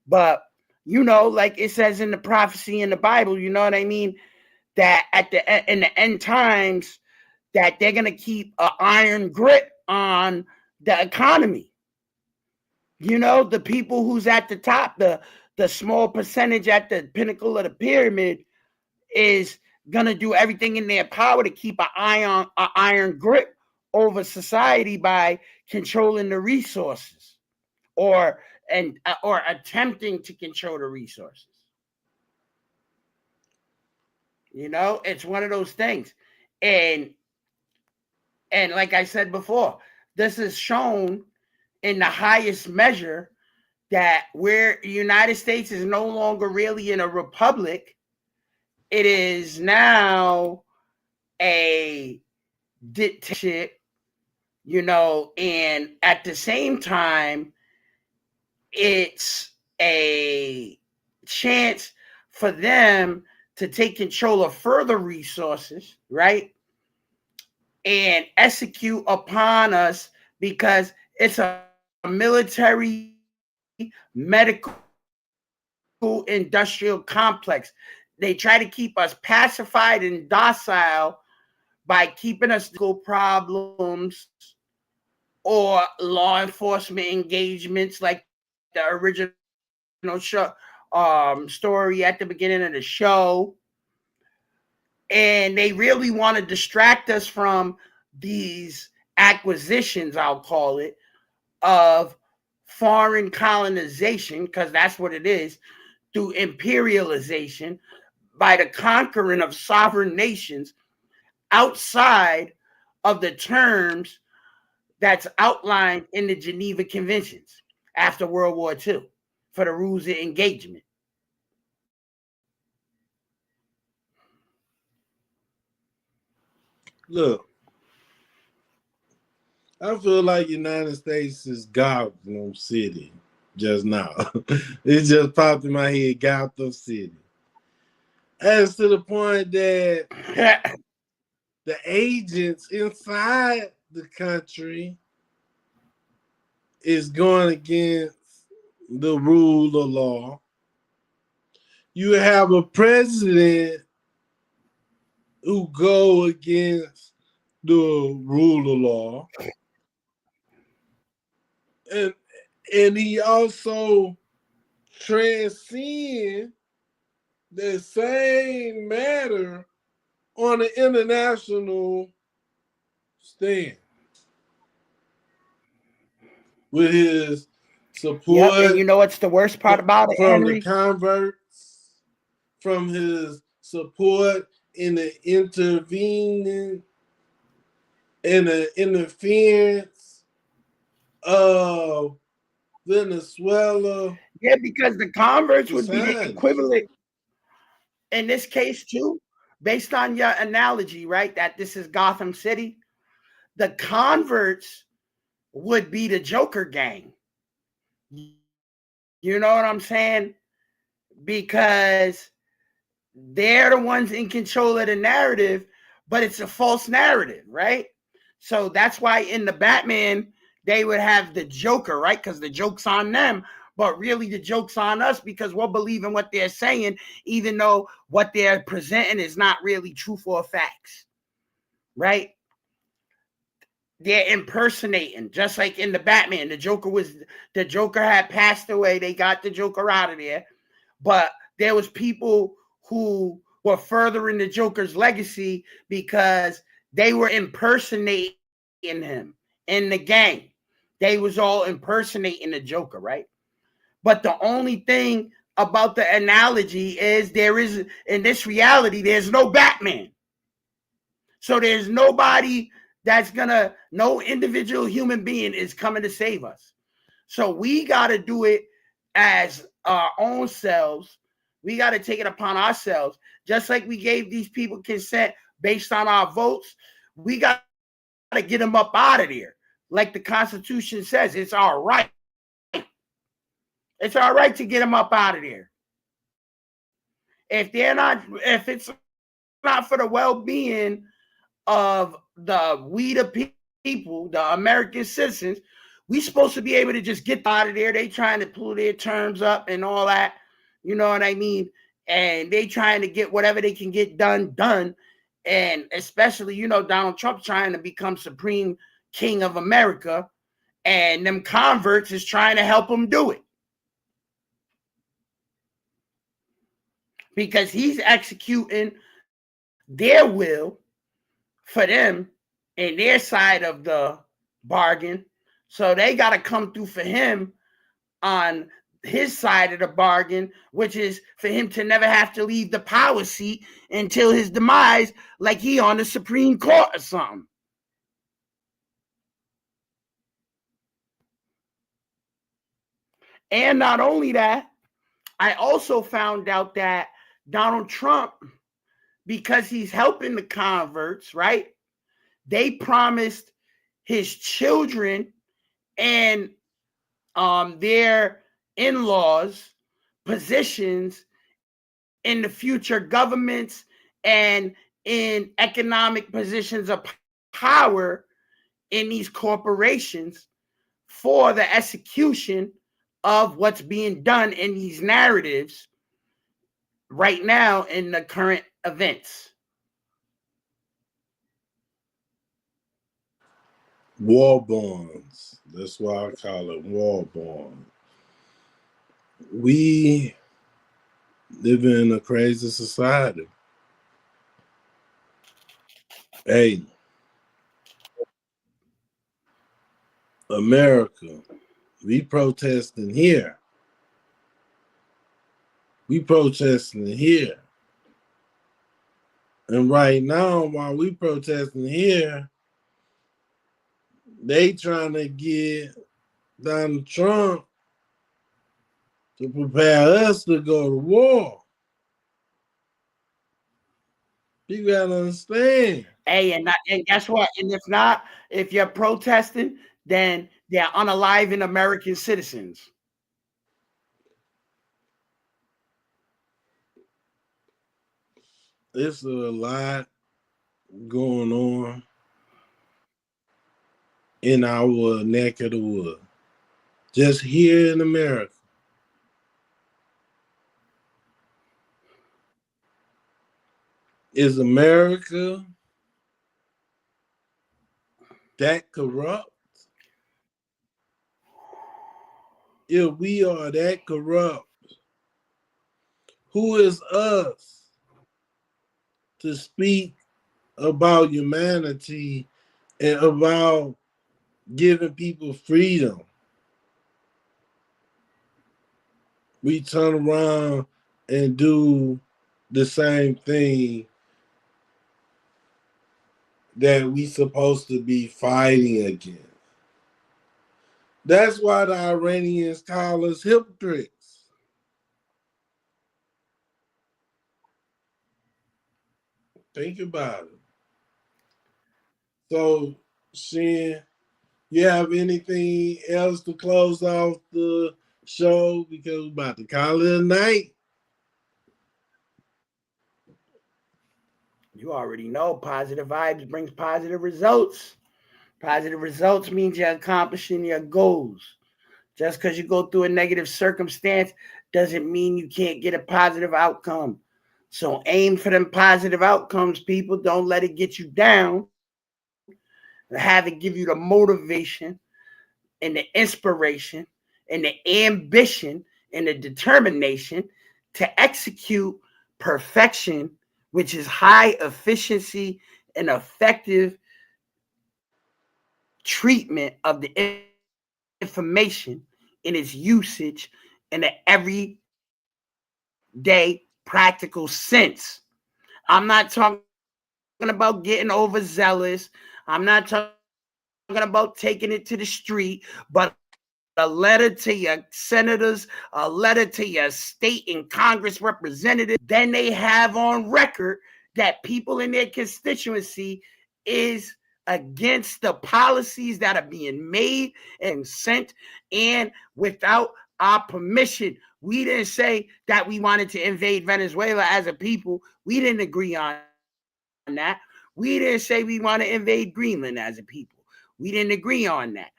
But like it says in the prophecy in the Bible, you know what I mean, that in the end times, that they're going to keep an iron grip on the economy. The people who's at the top, the small percentage at the pinnacle of the pyramid, is going to do everything in their power to keep an iron grip over society by controlling the resources or attempting to control the resources. It's one of those things. And like I said before, this is shown in the highest measure that where the United States is no longer really in a republic, it is now a dictatorship, and at the same time, it's a chance for them to take control of further resources, right? And execute upon us, because it's a military, medical, industrial complex. They try to keep us pacified and docile by keeping us problems or law enforcement engagements, like the original show, story at the beginning of the show. And they really want to distract us from these acquisitions, I'll call it, of foreign colonization, because that's what it is, through imperialization, by the conquering of sovereign nations outside of the terms that's outlined in the Geneva Conventions after World War II for the rules of engagement. Look, I feel like United States is Gotham City just now. It just popped in my head, Gotham City. As to the point that the agents inside the country is going against the rule of law. You have a president who go against the rule of law. And he also transcends the same matter on an international stand with his support. Yep, and you know what's the worst part about it, from Henry? the converts, from his support in the intervening and the interference of Venezuela. Yeah, because the converts would be the equivalent in this case too, based on your analogy, right? That this is Gotham City. The converts would be the Joker gang. You know what I'm saying? Because they're the ones in control of the narrative, but it's a false narrative, right? So that's why in the Batman, they would have the Joker, right? Because the joke's on them, but really the joke's on us because we're believing what they're saying, even though what they're presenting is not really truthful or facts, right? They're impersonating, just like in the Batman. The Joker had passed away. They got the Joker out of there, but there was people who were furthering the Joker's legacy because they were impersonating him in the gang. They was all impersonating the Joker, right? But the only thing about the analogy is there is, in this reality, there's no Batman. So there's nobody that's gonna, no individual human being is coming to save us. So we got to do it as our own selves. We got to take it upon ourselves. Just like we gave these people consent based on our votes, we got to get them up out of there. Like the Constitution says, it's our right. It's our right to get them up out of there. If it's not for the well-being of the people, the American citizens, we supposed to be able to just get out of there. They trying to pull their terms up and all that. You know what I mean? And they trying to get whatever they can get done. And especially, Donald Trump trying to become supreme king of America. And them converts is trying to help him do it. Because he's executing their will for them and their side of the bargain. So they got to come through for him on his side of the bargain, which is for him to never have to leave the power seat until his demise, like he on the Supreme Court or something. And not only that, I also found out that Donald Trump, because he's helping the converts, right? They promised his children and their in-laws positions in the future governments and in economic positions of power in these corporations for the execution of what's being done in these narratives right now in the current events. War bonds. That's why I call it war bond. We live in a crazy society. Hey, America, we protesting here. We protesting here. And right now, while we protesting here, they trying to get Donald Trump to prepare us to go to war. You gotta understand. Hey, and guess what? And if you're protesting, then they're unaliving American citizens. There's a lot going on in our neck of the wood. Just here in America. Is America that corrupt? If we are that corrupt, who is us to speak about humanity and about giving people freedom? We turn around and do the same thing that we supposed to be fighting against. That's why the Iranians call us hypocrites. Think about it. So, Shin, you have anything else to close off the show? Because we're about to call it a night. You already know positive vibes brings positive results. Positive results means you're accomplishing your goals. Just because you go through a negative circumstance doesn't mean you can't get a positive outcome. So aim for them positive outcomes, people. Don't let it get you down. Have it give you the motivation and the inspiration and the ambition and the determination to execute perfection, which is high efficiency and effective treatment of the information in its usage in the everyday day practical sense. I'm not talking about getting overzealous. I'm not talking about taking it to the street, but a letter to your senators, a letter to your state and Congress representatives. Then they have on record that people in their constituency is against the policies that are being made and sent, and without our permission. We didn't say that we wanted to invade Venezuela as a people. We didn't agree on that. We didn't say we want to invade Greenland as a people. We didn't agree on that.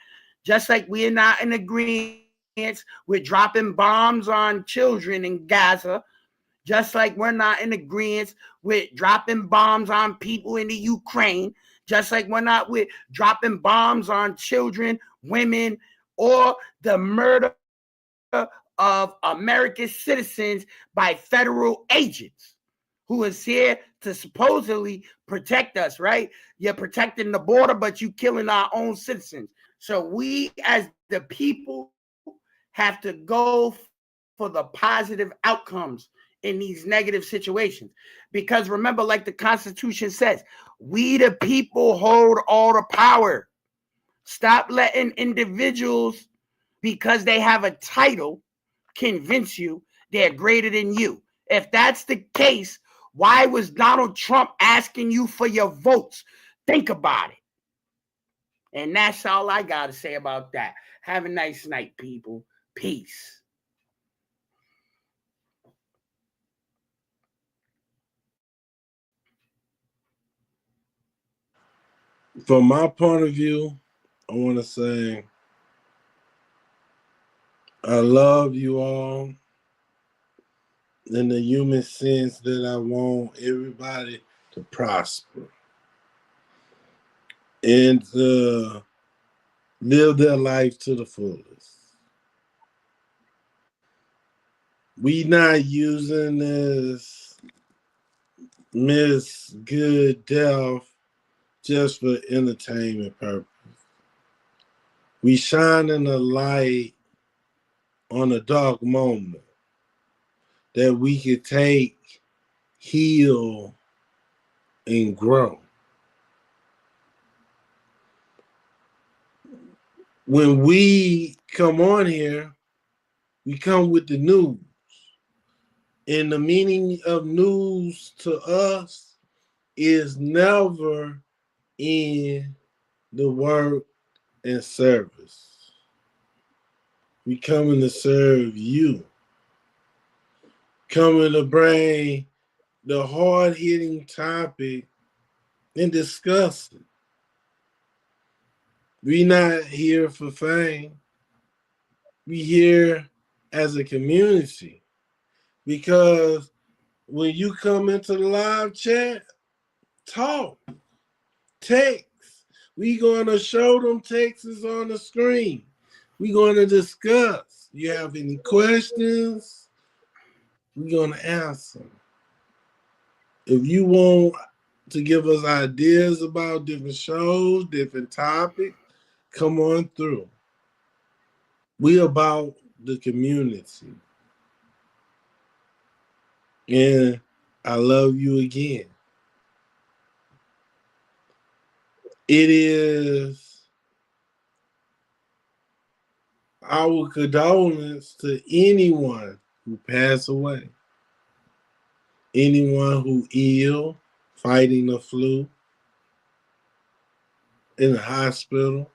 Just like we're not in agreement with dropping bombs on children in Gaza, just like we're not in agreement with dropping bombs on people in the Ukraine, just like we're not with dropping bombs on children, women, or the murder of American citizens by federal agents who is here to supposedly protect us, right? You're protecting the border, but you killing our own citizens. So we as the people have to go for the positive outcomes in these negative situations. Because remember, like the Constitution says, we the people hold all the power. Stop letting individuals, because they have a title, convince you they're greater than you. If that's the case, why was Donald Trump asking you for your votes? Think about it. And that's all I got to say about that. Have a nice night, people. Peace. From my point of view, I want to say I love you all in the human sense that I want everybody to prosper and to live their life to the fullest. We not using this Miss Good Death just for entertainment purpose. We shining a light on a dark moment that we could take, heal, and grow. When we come on here, we come with the news. And the meaning of news to us is never in the work and service. We coming to serve you. Coming to bring the hard-hitting topic and discuss it. We not here for fame. We here as a community. Because when you come into the live chat, talk, text. We going to show them texts on the screen. We going to discuss. You have any questions? We're going to answer. If you want to give us ideas about different shows, different topics, come on through. We about the community. And I love you again. It is our condolence to anyone who passed away, anyone who ill, fighting the flu, in the hospital,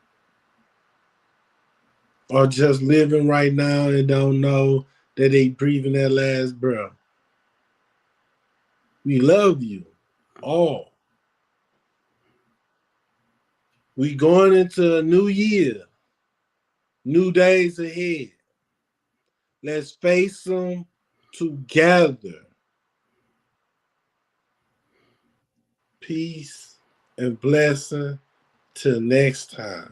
or just living right now and don't know that they breathing their last breath. We love you all. We going into a new year, new days ahead. Let's face them together. Peace and blessing till next time.